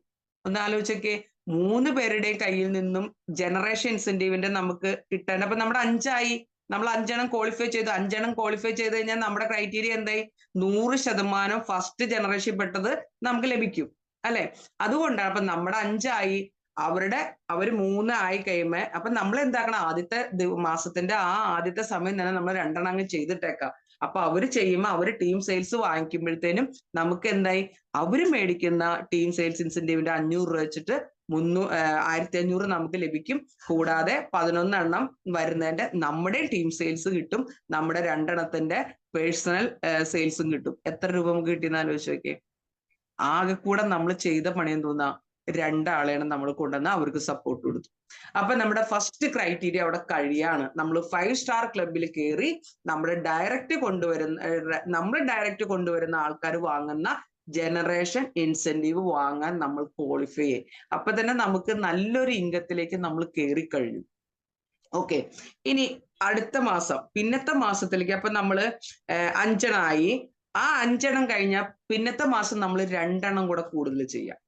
ഒന്ന് ആലോചിച്ചൊക്കെ. 3 പേരുടെയും കയ്യിൽ നിന്നും ജനറേഷൻ ഇൻസെന്റീവിന്റെ നമുക്ക് കിട്ടാൻ. അപ്പൊ നമ്മുടെ 5ആയി, നമ്മൾ 5 ക്വാളിഫൈ ചെയ്തു. 5 ക്വാളിഫൈ ചെയ്ത് കഴിഞ്ഞാൽ നമ്മുടെ ക്രൈറ്റീരിയ എന്തായി? 100% ഫസ്റ്റ് ജനറേഷൻ പെട്ടത് നമുക്ക് ലഭിക്കും അല്ലെ? അതുകൊണ്ടാണ് അപ്പൊ നമ്മുടെ 5ആയി, അവര് 3 ആയി കഴിയുമ്പോ അപ്പൊ നമ്മൾ എന്താക്കണം? ആദ്യത്തെ മാസത്തിന്റെ ആദ്യത്തെ സമയം തന്നെ നമ്മൾ 2 അങ്ങ് ചെയ്തിട്ടേക്കാം. അപ്പൊ അവര് ചെയ്യുമ്പോ അവര് ടീം സെയിൽസ് വാങ്ങിക്കുമ്പോഴത്തേനും നമുക്ക് എന്തായി? അവര് മേടിക്കുന്ന ടീം സെയിൽസ് ഇൻസെന്റീവിന്റെ 500 രൂപ വെച്ചിട്ട് 1500 നമുക്ക് ലഭിക്കും. കൂടാതെ 11 വരുന്നതിന്റെ നമ്മുടെ ടീം സെയിൽസ് കിട്ടും, നമ്മുടെ 2 പേഴ്സണൽ സെയിൽസും കിട്ടും. എത്ര രൂപ നമുക്ക് കിട്ടിയെന്ന് ആലോചിച്ച് നോക്കിയേ. ആകെ കൂടെ നമ്മൾ ചെയ്ത പണി എന്തോന്നാ? 2 ആളെയാണ് നമ്മൾ കൊണ്ടുവന്ന് അവർക്ക് സപ്പോർട്ട് കൊടുത്തു. അപ്പൊ നമ്മുടെ ഫസ്റ്റ് ക്രൈറ്റീരിയ അവിടെ കഴിയാണ്. നമ്മൾ 5 സ്റ്റാർ ക്ലബിൽ കയറി നമ്മൾ ഡയറക്റ്റ് കൊണ്ടുവരുന്ന ആൾക്കാർ വാങ്ങുന്ന ജനറേഷൻ ഇൻസെന്റീവ് വാങ്ങാൻ നമ്മൾ ക്വാളിഫൈ ചെയ്യും. അപ്പൊ തന്നെ നമുക്ക് നല്ലൊരു ഇൻകത്തിലേക്ക് നമ്മൾ കയറി കഴിഞ്ഞു. ഓക്കെ, ഇനി അടുത്ത മാസം, പിന്നത്തെ മാസത്തിലേക്ക് അപ്പൊ നമ്മള് 5 ആ 5 കഴിഞ്ഞാൽ പിന്നത്തെ മാസം നമ്മൾ 2 കൂടെ കൂടുതൽ ചെയ്യാം.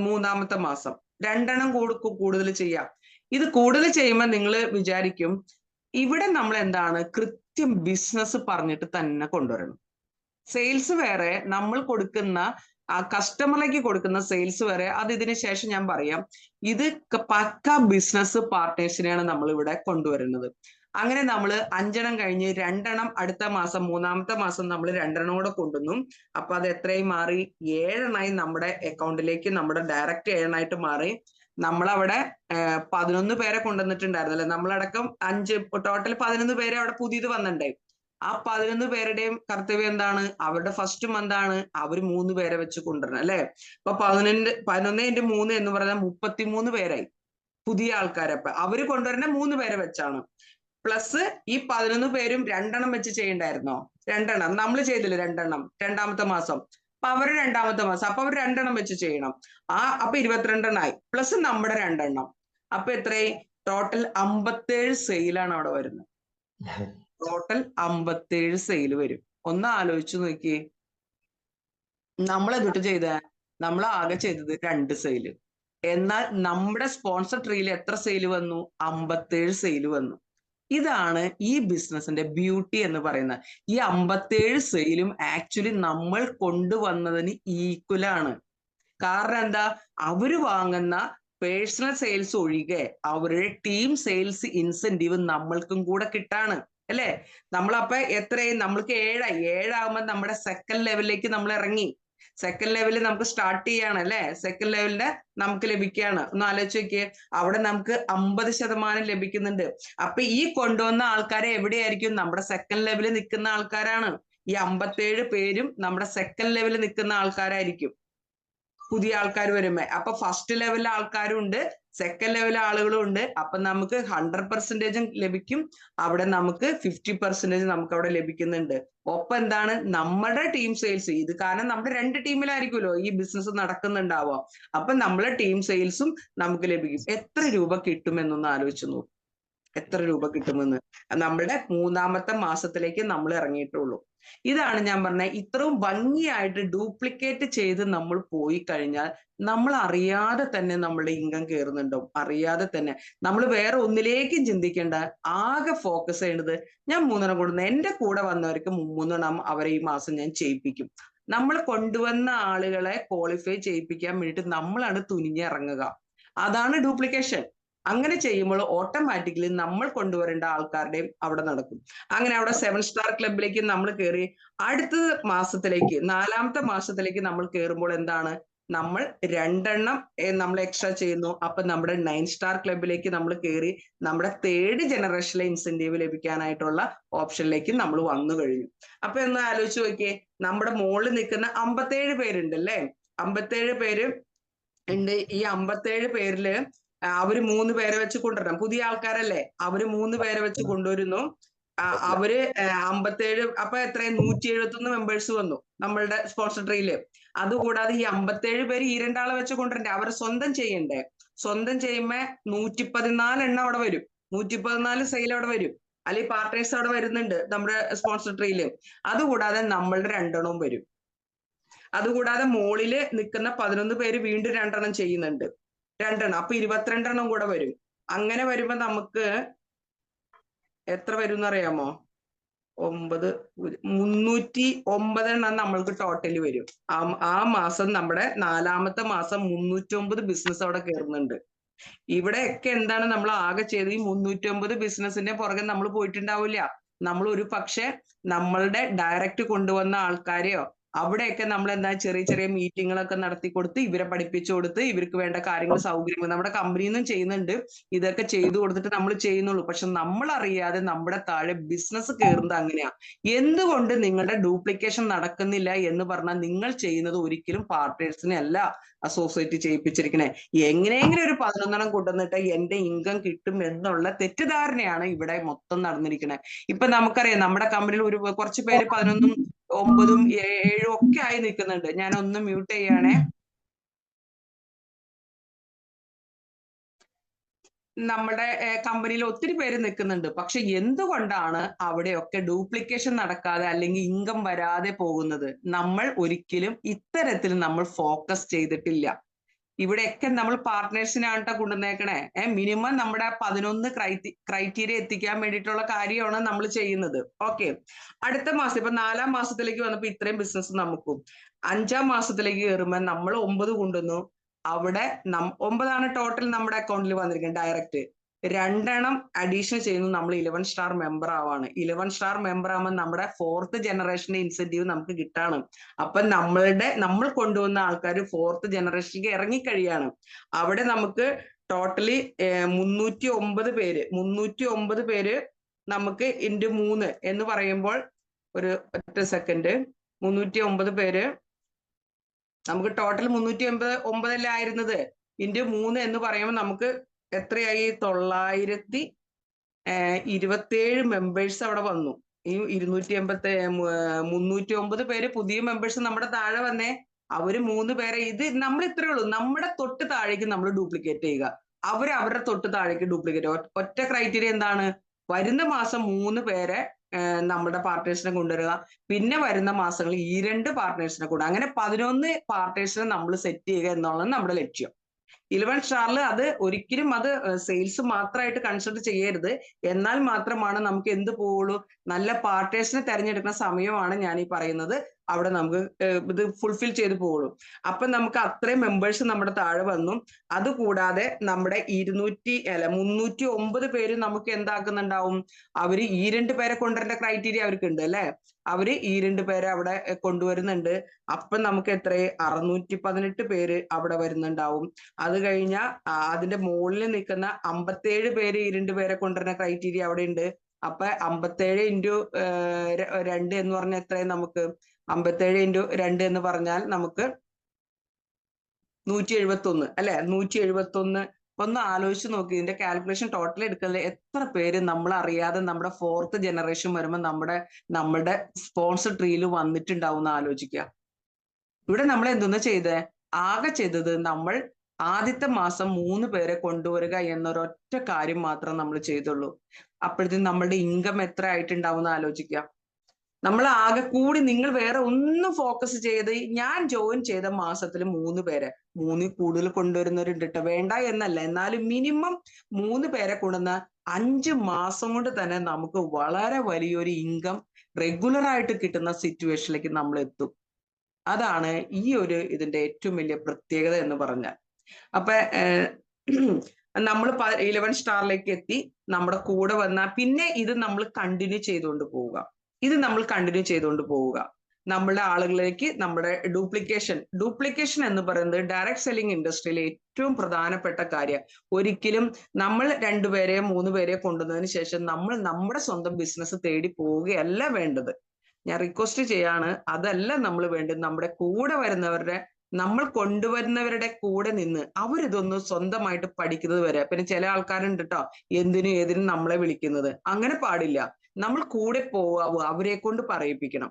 3-ാമത്തെ മാസം 2 കൂടുതൽ ചെയ്യാം. ഇത് കൂടുതൽ ചെയ്യുമ്പോൾ നിങ്ങൾ വിചാരിക്കും ഇവിടെ നമ്മൾ എന്താണ്? കൃത്യം ബിസിനസ് പറഞ്ഞിട്ട് തന്നെ കൊണ്ടുവരണം. സെയിൽസ് വേറെ, നമ്മൾ കൊടുക്കുന്ന കസ്റ്റമറിലേക്ക് കൊടുക്കുന്ന സെയിൽസ് വേറെ. അത് ഇതിന് ശേഷം ഞാൻ പറയാം. ഇത് പക്ക ബിസിനസ് പാർട്ട്നേഴ്സിനെയാണ് നമ്മൾ ഇവിടെ കൊണ്ടുവരുന്നത്. അങ്ങനെ നമ്മൾ 5 കഴിഞ്ഞ് 2 അടുത്ത മാസം 3-ാമത്തെ മാസം നമ്മൾ 2 കൂടെ കൊണ്ടുവന്നു. അപ്പൊ അത് എത്രയായി മാറി? 7 നമ്മുടെ അക്കൗണ്ടിലേക്ക്, നമ്മുടെ ഡയറക്റ്റ് 7 മാറി. നമ്മളവിടെ 11 പേരെ കൊണ്ടുവന്നിട്ടുണ്ടായിരുന്നല്ലേ? നമ്മളടക്കം 5, ടോട്ടൽ 11 പേരെ അവിടെ പുതിയത് വന്നിട്ടുണ്ടായി. ആ 11 പേരുടെയും കർത്തവ്യം എന്താണ്? അവരുടെ ഫസ്റ്റ് മന്ത് ആണ് അവർ 3 പേരെ വെച്ച് കൊണ്ടുവരണം അല്ലെ? ഇപ്പൊ 11×3 എന്ന് പറഞ്ഞാൽ 33 പേരായി പുതിയ ആൾക്കാരെ. അപ്പൊ അവര് കൊണ്ടുവരുന്ന 3 പേരെ വെച്ചാണ്. പ്ലസ് ഈ 11 പേരും 2 വെച്ച് ചെയ്യണ്ടായിരുന്നോ? 2 നമ്മൾ ചെയ്തില്ല, 2 2-ാമത്തെ മാസം. അപ്പൊ അവര് 2-ാമത്തെ മാസം, അപ്പൊ അവർ 2 വെച്ച് ചെയ്യണം. അപ്പൊ 22 പ്ലസ് നമ്മുടെ 2. അപ്പൊ എത്രയായി? ടോട്ടൽ 57 സെയിലാണ് അവിടെ വരുന്നത്. ടോട്ടൽ 57 സെയിൽ വരും. ഒന്ന് ആലോചിച്ചു നോക്കിയേ. നമ്മൾ എന്നിട്ട് നമ്മൾ ആകെ ചെയ്തത് 2 സെയില്. എന്നാൽ നമ്മുടെ സ്പോൺസർ ട്രീയിൽ എത്ര സെയിൽ വന്നു? 57 സെയിൽ വന്നു. ഇതാണ് ഈ ബിസിനസിന്റെ ബ്യൂട്ടി എന്ന് പറയുന്നത്. ഈ 57 സെയിലും ആക്ച്വലി നമ്മൾ കൊണ്ടുവന്നതിന് ഈക്വലാണ്. കാരണം എന്താ? അവര് വാങ്ങുന്ന പേഴ്സണൽ സെയിൽസ് ഒഴികെ അവരുടെ ടീം സെയിൽസ് ഇൻസെന്റീവ് നമ്മൾക്കും കൂടെ കിട്ടാണ് അല്ലെ? നമ്മളപ്പോ എത്രയായി? നമ്മൾക്ക് 7 നമ്മുടെ സെക്കൻഡ് ലെവലിലേക്ക് നമ്മൾ ഇറങ്ങി. സെക്കൻഡ് ലെവലിൽ നമുക്ക് സ്റ്റാർട്ട് ചെയ്യാണ് അല്ലെ? സെക്കൻഡ് ലെവലിന്റെ നമുക്ക് ലഭിക്കുകയാണ്. ഒന്ന് ആലോചിച്ച് നോക്കിയേ. അവിടെ നമുക്ക് 50% ലഭിക്കുന്നുണ്ട്. അപ്പൊ ഈ കൊണ്ടുവന്ന ആൾക്കാരെ എവിടെയായിരിക്കും? നമ്മുടെ സെക്കൻഡ് ലെവലിൽ നിൽക്കുന്ന ആൾക്കാരാണ്. ഈ 57 പേരും നമ്മുടെ സെക്കൻഡ് ലെവലിൽ നിൽക്കുന്ന ആൾക്കാരായിരിക്കും പുതിയ ആൾക്കാർ വരുമ്പോ. അപ്പൊ ഫസ്റ്റ് ലെവലിലെ ആൾക്കാരും ഉണ്ട്, സെക്കൻഡ് ലെവൽ ആളുകളും ഉണ്ട്. അപ്പൊ നമുക്ക് 100% ലഭിക്കും. അവിടെ നമുക്ക് 50% നമുക്ക് അവിടെ ലഭിക്കുന്നുണ്ട്. ഒപ്പം എന്താണ്? നമ്മുടെ ടീം സെയിൽസ്, ഇത് കാരണം നമ്മുടെ 2 ടീമിലായിരിക്കുമല്ലോ ഈ ബിസിനസ് നടക്കുന്നുണ്ടാവുക. അപ്പൊ നമ്മളെ ടീം സെയിൽസും നമുക്ക് ലഭിക്കും. എത്ര രൂപ കിട്ടുമെന്നൊന്ന് ആലോചിച്ച് നോക്കും. എത്ര രൂപ കിട്ടുമെന്ന്. നമ്മുടെ 3-ാമത്തെ മാസത്തിലേക്ക് നമ്മൾ ഇറങ്ങിയിട്ടുള്ളൂ. ഇതാണ് ഞാൻ പറഞ്ഞ, ഇത്രയും ഭംഗിയായിട്ട് ഡ്യൂപ്ലിക്കേറ്റ് ചെയ്ത് നമ്മൾ പോയി കഴിഞ്ഞാൽ നമ്മൾ അറിയാതെ തന്നെ നമ്മളുടെ ഇൻകം കയറുന്നുണ്ടാവും. അറിയാതെ തന്നെ നമ്മൾ വേറെ ഒന്നിലേക്കും ചിന്തിക്കേണ്ട. ആകെ ഫോക്കസ് ചെയ്യേണ്ടത് ഞാൻ 3 കൊടുക്കുന്ന എന്റെ കൂടെ വന്നവർക്ക് 3 അവരെ ഈ മാസം ഞാൻ ചെയ്യിപ്പിക്കും. നമ്മൾ കൊണ്ടുവന്ന ആളുകളെ ക്വാളിഫൈ ചെയ്യിപ്പിക്കാൻ വേണ്ടിയിട്ട് നമ്മളാണ് തുനിഞ്ഞിറങ്ങുക. അതാണ് ഡ്യൂപ്ലിക്കേഷൻ. അങ്ങനെ ചെയ്യുമ്പോൾ ഓട്ടോമാറ്റിക്കലി നമ്മൾ കൊണ്ടുവരേണ്ട ആൾക്കാരുടെയും അവിടെ നടക്കും. അങ്ങനെ അവിടെ 7 സ്റ്റാർ ക്ലബിലേക്ക് നമ്മൾ കയറി. അടുത്ത മാസത്തിലേക്ക്, 4-ാമത്തെ മാസത്തിലേക്ക് നമ്മൾ കയറുമ്പോൾ എന്താണ്? നമ്മൾ 2 നമ്മൾ എക്സ്ട്രാ ചെയ്യുന്നു. അപ്പൊ നമ്മുടെ 9 സ്റ്റാർ ക്ലബിലേക്ക് നമ്മൾ കയറി. നമ്മുടെ 3rd ജനറേഷനിലെ ഇൻസെന്റീവ് ലഭിക്കാനായിട്ടുള്ള ഓപ്ഷനിലേക്ക് നമ്മൾ വന്നു കഴിഞ്ഞു. അപ്പൊ ഒന്ന് ആലോചിച്ച് നോക്കിയേ. നമ്മുടെ മുകളിൽ നിൽക്കുന്ന 57 പേരുണ്ട് അല്ലേ? 57 പേര് ഉണ്ട്. ഈ 57 പേരില് അവര് 3 പേരെ വെച്ച് കൊണ്ടുവരണം. പുതിയ ആൾക്കാരല്ലേ? അവര് 3 പേരെ വെച്ച് കൊണ്ടുവരുന്നു. അവര് 57, അപ്പൊ എത്രയും 171 മെമ്പേഴ്സ് വന്നു നമ്മളുടെ സ്പോൺസർ ട്രീയില്. അതുകൂടാതെ ഈ 57 പേര് ഈ 2 ആളെ വെച്ച് കൊണ്ടുവരണ്ടേ? അവർ സ്വന്തം ചെയ്യണ്ടേ? സ്വന്തം ചെയ്യുമ്പോ 114 അവിടെ വരും. 114 സെയിൽ അവിടെ വരും. അല്ലെങ്കിൽ പാർട്ട്നേഴ്സ് അവിടെ വരുന്നുണ്ട് നമ്മുടെ സ്പോൺസർ ട്രീയില്. അതുകൂടാതെ നമ്മളുടെ 2 വരും. അതുകൂടാതെ മോളില് നിൽക്കുന്ന 11 പേര് വീണ്ടും 2 ചെയ്യുന്നുണ്ട്. 2 അപ്പൊ 22 കൂടെ വരും. അങ്ങനെ വരുമ്പോ നമുക്ക് എത്ര വരും എന്നറിയാമോ? 9 309 നമ്മൾക്ക് ടോട്ടൽ വരും. ആ മാസം നമ്മുടെ 4-ാമത്തെ മാസം 309 ബിസിനസ് അവിടെ കയറുന്നുണ്ട്. ഇവിടെയൊക്കെ എന്താണ് നമ്മൾ ആകെ ചെയ്ത് ഈ 309 ബിസിനസിന്റെ പുറകെ നമ്മൾ പോയിട്ടുണ്ടാവില്ല. നമ്മൾ ഒരു പക്ഷെ നമ്മളുടെ ഡയറക്റ്റ് കൊണ്ടുവന്ന ആൾക്കാരെയോ അവിടെയൊക്കെ നമ്മൾ എന്താ ചെറിയ ചെറിയ മീറ്റിങ്ങുകളൊക്കെ നടത്തി കൊടുത്ത് ഇവരെ പഠിപ്പിച്ചു കൊടുത്ത് ഇവർക്ക് വേണ്ട കാര്യങ്ങൾ സൗകര്യങ്ങൾ നമ്മുടെ കമ്പനിയിൽ നിന്നും ചെയ്യുന്നുണ്ട്. ഇതൊക്കെ ചെയ്തു കൊടുത്തിട്ട് നമ്മൾ ചെയ്യുന്നുള്ളൂ. പക്ഷെ നമ്മൾ അറിയാതെ നമ്മുടെ താഴെ ബിസിനസ് കയറുന്നത് അങ്ങനെയാ. എന്തുകൊണ്ട് നിങ്ങളുടെ ഡ്യൂപ്ലിക്കേഷൻ നടക്കുന്നില്ല എന്ന് പറഞ്ഞാൽ നിങ്ങൾ ചെയ്യുന്നത് ഒരിക്കലും പാർട്ട്നേഴ്സിനെ അല്ല അസോസിയേറ്റ് ചെയ്യിപ്പിച്ചിരിക്കണേ. എങ്ങനെയെങ്കിലും ഒരു 11 കൊണ്ടുവന്നിട്ട് എന്റെ ഇൻകം കിട്ടും എന്നുള്ള തെറ്റിദ്ധാരണയാണ് ഇവിടെ മൊത്തം നടന്നിരിക്കുന്നത്. ഇപ്പൊ നമുക്കറിയാം നമ്മുടെ കമ്പനിയിൽ ഒരു കുറച്ച് പേര് 11ഉം 9ഉം 7ഉം ഒക്കെ ആയി നിൽക്കുന്നുണ്ട്. ഞാൻ ഒന്ന് മ്യൂട്ട് ചെയ്യണേ. നമ്മുടെ കമ്പനിയിൽ ഒത്തിരി പേര് നിൽക്കുന്നുണ്ട്. പക്ഷെ എന്തുകൊണ്ടാണ് അവിടെയൊക്കെ ഡ്യൂപ്ലിക്കേഷൻ നടക്കാതെ അല്ലെങ്കിൽ ഇൻകം വരാതെ പോകുന്നത്? നമ്മൾ ഒരിക്കലും ഇത്തരത്തിൽ നമ്മൾ ഫോക്കസ് ചെയ്തിട്ടില്ല. ഇവിടെയൊക്കെ നമ്മൾ പാർട്ട്നേഴ്സിനാണ് കൊണ്ടുവന്നേക്കണേ. മിനിമം നമ്മുടെ 11 ക്രൈറ്റീരിയ എത്തിക്കാൻ വേണ്ടിയിട്ടുള്ള കാര്യമാണ് നമ്മൾ ചെയ്യുന്നത്. ഓക്കെ, അടുത്ത മാസം ഇപ്പൊ 4-ാം മാസത്തിലേക്ക് വന്നപ്പോ ഇത്രയും ബിസിനസ് നമുക്കും. 5-ാം മാസത്തിലേക്ക് കയറുമ്പോൾ നമ്മൾ 9 കൊണ്ടുവന്നു. അവിടെ 9 ടോട്ടൽ നമ്മുടെ അക്കൗണ്ടിൽ വന്നിരിക്കുന്നത് ഡയറക്റ്റ്. 2 അഡീഷണൽ ചെയ്യുന്നു. നമ്മൾ 11 സ്റ്റാർ മെമ്പർ ആവാണ്. 11 സ്റ്റാർ മെമ്പർ ആവുമ്പോൾ നമ്മുടെ 4th ജനറേഷന്റെ ഇൻസെന്റീവ് നമുക്ക് കിട്ടാണ്. അപ്പൊ നമ്മൾ കൊണ്ടുവന്ന ആൾക്കാർ 4th ജനറേഷനിലേക്ക് ഇറങ്ങിക്കഴിയാണ്. അവിടെ നമുക്ക് ടോട്ടലി 309 പേര് നമുക്ക് ഇൻറ്റു 3 എന്ന് പറയുമ്പോൾ ഒറ്റ സെക്കൻഡ് 309 പേര് നമുക്ക് ടോട്ടൽ 389 ആയിരുന്നത് ഇൻറ്റു 3 എന്ന് പറയുമ്പോൾ നമുക്ക് എത്രയായി? 927 മെമ്പേഴ്സ് അവിടെ വന്നു. ഈ 309 പേര് പുതിയ മെമ്പേഴ്സ് നമ്മുടെ താഴെ വന്നേ. അവര് 3 പേരെ ഇത് നമ്മൾ ഇത്രേ ഉള്ളൂ. നമ്മുടെ തൊട്ട് താഴേക്ക് നമ്മൾ ഡ്യൂപ്ലിക്കേറ്റ് ചെയ്യുക, അവരുടെ തൊട്ട് താഴേക്ക് ഡ്യൂപ്ലിക്കേറ്റ്. ഒറ്റ ക്രൈറ്റീരിയ എന്താണ്? വരുന്ന മാസം 3 പേരെ നമ്മുടെ പാർട്ട്നേഴ്സിനെ കൊണ്ടുവരിക. പിന്നെ വരുന്ന മാസങ്ങളിൽ ഈ 2 പാർട്ട്നേഴ്സിനെ കൊണ്ടുവരിക. അങ്ങനെ 11 പാർട്ട്നേഴ്സിനെ നമ്മൾ സെറ്റ് ചെയ്യുക എന്നുള്ളത് നമ്മുടെ ലക്ഷ്യം. 11 സ്റ്റാറിൽ അത് ഒരിക്കലും അത് സെയിൽസ് മാത്രമായിട്ട് കൺസിഡർ ചെയ്യരുത്. എന്നാൽ മാത്രമാണ് നമുക്ക് എന്ത് പോവുള്ളൂ, നല്ല പാർട്ട്നേഴ്സിനെ തെരഞ്ഞെടുക്കുന്ന സമയമാണ് ഞാൻ ഈ പറയുന്നത്. അവിടെ നമുക്ക് ഇത് ഫുൾഫിൽ ചെയ്ത് പോവുള്ളൂ. അപ്പൊ നമുക്ക് അത്രയും മെമ്പേഴ്സ് നമ്മുടെ താഴെ വന്നു. അതുകൂടാതെ നമ്മുടെ 309 പേര് നമുക്ക് എന്താക്കുന്നുണ്ടാവും? അവര് ഈ 2 പേരെ കൊണ്ടുവരേണ്ട ക്രൈറ്റീരിയ അവർക്ക് ഉണ്ട് അല്ലെ. അവര് ഈ 2 പേരെ അവിടെ കൊണ്ടുവരുന്നുണ്ട്. അപ്പൊ നമുക്ക് എത്ര 618 പേര് അവിടെ വരുന്നുണ്ടാവും. അത് കഴിഞ്ഞാൽ അതിന്റെ മുകളിൽ നിൽക്കുന്ന 57 പേര് ഈ 2 പേരെ കൊണ്ടുവരുന്ന ക്രൈറ്റീരിയ അവിടെ ഉണ്ട്. അപ്പൊ 57 ഇൻറ്റു 2 എന്ന് പറഞ്ഞാൽ എത്രയും നമുക്ക് 57 ഇൻറ്റു 2 എന്ന് പറഞ്ഞാൽ നമുക്ക് 171 അല്ലെ. 171 ഒന്ന് ആലോചിച്ച് നോക്കി. ഇതിന്റെ കാൽക്കുലേഷൻ ടോട്ടൽ എടുക്കുന്നത് എത്ര പേര് നമ്മൾ അറിയാതെ നമ്മുടെ 4th ജനറേഷൻ വരുമ്പോൾ നമ്മുടെ സ്പോൺസർ ട്രീയിൽ വന്നിട്ടുണ്ടാവും എന്ന് ആലോചിക്കുക. ഇവിടെ നമ്മൾ എന്തൊന്ന് ചെയ്തേ? ആകെ ചെയ്തത് നമ്മൾ ആദ്യത്തെ മാസം 3 പേരെ കൊണ്ടുവരിക എന്നൊരൊറ്റ കാര്യം മാത്രം നമ്മൾ ചെയ്തുള്ളൂ. അപ്പോഴത്തേക്കും നമ്മളുടെ ഇൻകം എത്ര ആയിട്ടുണ്ടാവും എന്ന് ആലോചിക്കുക. നമ്മൾ ആകെ കൂടി നിങ്ങൾ വേറെ ഒന്നും ഫോക്കസ് ചെയ്ത് ഞാൻ ജോയിൻ ചെയ്ത മാസത്തിൽ 3 പേരെ 3 കൂടുതൽ കൊണ്ടുവരുന്നവരുണ്ട് കേട്ടോ, വേണ്ട എന്നല്ല. എന്നാലും മിനിമം 3 പേരെ കൊണ്ടുവന്ന 5 മാസം കൊണ്ട് തന്നെ നമുക്ക് വളരെ വലിയൊരു ഇൻകം റെഗുലർ ആയിട്ട് കിട്ടുന്ന സിറ്റുവേഷനിലേക്ക് നമ്മൾ എത്തും. അതാണ് ഈ ഇതിന്റെ ഏറ്റവും വലിയ പ്രത്യേകത എന്ന് പറഞ്ഞാൽ. അപ്പൊ നമ്മൾ 11 സ്റ്റാറിലേക്ക് എത്തി. നമ്മുടെ കൂടെ വന്ന പിന്നെ ഇത് നമ്മൾ കണ്ടിന്യൂ ചെയ്തുകൊണ്ട് പോവുക. നമ്മുടെ ആളുകളിലേക്ക് നമ്മുടെ ഡ്യൂപ്ലിക്കേഷൻ എന്ന് പറയുന്നത് ഡയറക്റ്റ് സെല്ലിംഗ് ഇൻഡസ്ട്രിയിലെ ഏറ്റവും പ്രധാനപ്പെട്ട കാര്യം. ഒരിക്കലും നമ്മൾ 2 പേരെ 3 പേരെ കൊണ്ടുവന്നതിന് ശേഷം നമ്മൾ നമ്മുടെ സ്വന്തം ബിസിനസ് തേടി പോവുകയല്ല വേണ്ടത്. ഞാൻ റിക്വസ്റ്റ് ചെയ്യാണ്, അതല്ല നമ്മൾ വേണ്ടത്. നമ്മുടെ കൂടെ വരുന്നവരുടെ നമ്മൾ കൊണ്ടുവരുന്നവരുടെ കൂടെ നിന്ന് അവരിതൊന്ന് സ്വന്തമായിട്ട് പഠിക്കുന്നത് വരെ. പിന്നെ ചില ആൾക്കാരുണ്ട് കേട്ടോ എന്തിനും ഏതിനും നമ്മളെ വിളിക്കുന്നത്. അങ്ങനെ പാടില്ല. നമ്മൾ കൂടെ പോവാവൂ, അവരെ കൊണ്ട് പറയിപ്പിക്കണം.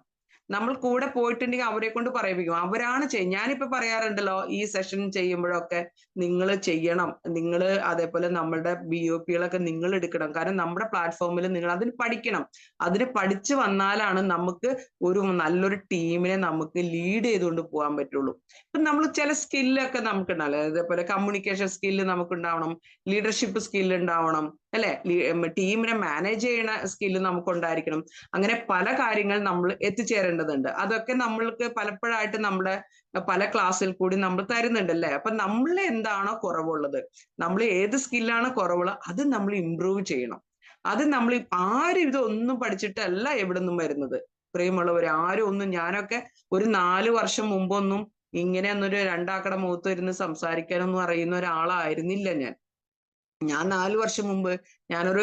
നമ്മൾ കൂടെ പോയിട്ടുണ്ടെങ്കിൽ അവരെ കൊണ്ട് പറയിപ്പിക്കും. അവരാണ് ഞാനിപ്പോ പറയാറുണ്ടല്ലോ, ഈ സെഷൻ ചെയ്യുമ്പോഴൊക്കെ നിങ്ങൾ ചെയ്യണം, നിങ്ങൾ അതേപോലെ നമ്മുടെ BOP-കളൊക്കെ നിങ്ങൾ എടുക്കണം. കാരണം നമ്മുടെ പ്ലാറ്റ്ഫോമിൽ നിങ്ങൾ അതിന് പഠിക്കണം. അതിന് പഠിച്ചു വന്നാലാണ് നമുക്ക് ഒരു നല്ലൊരു ടീമിനെ നമുക്ക് ലീഡ് ചെയ്തുകൊണ്ട് പോകാൻ പറ്റുള്ളൂ. ഇപ്പൊ നമ്മൾ ചില സ്കില്ലൊക്കെ നമുക്ക് ഉണ്ടാവില്ല, അതേപോലെ കമ്മ്യൂണിക്കേഷൻ സ്കില്ല് നമുക്ക് ഉണ്ടാവണം, ലീഡർഷിപ്പ് സ്കില്ല് ഉണ്ടാവണം, അല്ലെ, ടീമിനെ മാനേജ് ചെയ്യുന്ന സ്കില്ല് നമുക്ക് ഉണ്ടായിരിക്കണം. അങ്ങനെ പല കാര്യങ്ങൾ നമ്മൾ എത്തിച്ചേരേണ്ടതുണ്ട്. അതൊക്കെ നമ്മൾക്ക് പലപ്പോഴായിട്ട് നമ്മുടെ പല ക്ലാസ്സിൽ കൂടി നമ്മൾ തരുന്നുണ്ടല്ലേ. അപ്പൊ നമ്മൾ എന്താണോ കുറവുള്ളത്, നമ്മൾ ഏത് സ്കില്ലാണ് കുറവുള്ളത്, അത് നമ്മൾ ഇംപ്രൂവ് ചെയ്യണം. അത് നമ്മൾ ആരും ഇതൊന്നും പഠിച്ചിട്ടല്ല എവിടെ നിന്നും വരുന്നത്. പ്രിയമുള്ളവർ, ആരും ഒന്നും, ഞാനൊക്കെ ഒരു 4 വർഷം മുമ്പൊന്നും ഇങ്ങനെ ഒന്നൊരു രണ്ടാക്കട മുഖത്ത് ഇരുന്ന് സംസാരിക്കാനൊന്നും അറിയുന്ന ഒരാളായിരുന്നില്ല ഞാൻ. 4 വർഷം മുമ്പ് ഞാനൊരു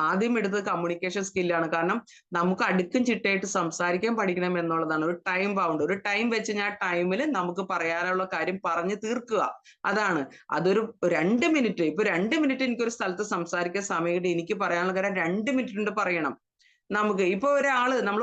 ആദ്യം എടുത്തത് കമ്മ്യൂണിക്കേഷൻ സ്കില്ലാണ്. കാരണം നമുക്ക് അടുക്കും ചിട്ടയായിട്ട് സംസാരിക്കാൻ പഠിക്കണം എന്നുള്ളതാണ്. ഒരു ടൈം ബൗണ്ട്, ഒരു ടൈം വെച്ച് ഞാൻ ടൈമിൽ നമുക്ക് പറയാനുള്ള കാര്യം പറഞ്ഞു തീർക്കുക. അതാണ്. അതൊരു 2 മിനിറ്റ്, ഇപ്പൊ 2 മിനിറ്റ് എനിക്കൊരു സ്ഥലത്ത് സംസാരിക്കാൻ സമയം കിട്ടി, എനിക്ക് പറയാനുള്ള കാര്യം 2 മിനിറ്റ് കൊണ്ട് പറയണം. നമുക്ക് ഇപ്പൊ ഒരാള് നമ്മൾ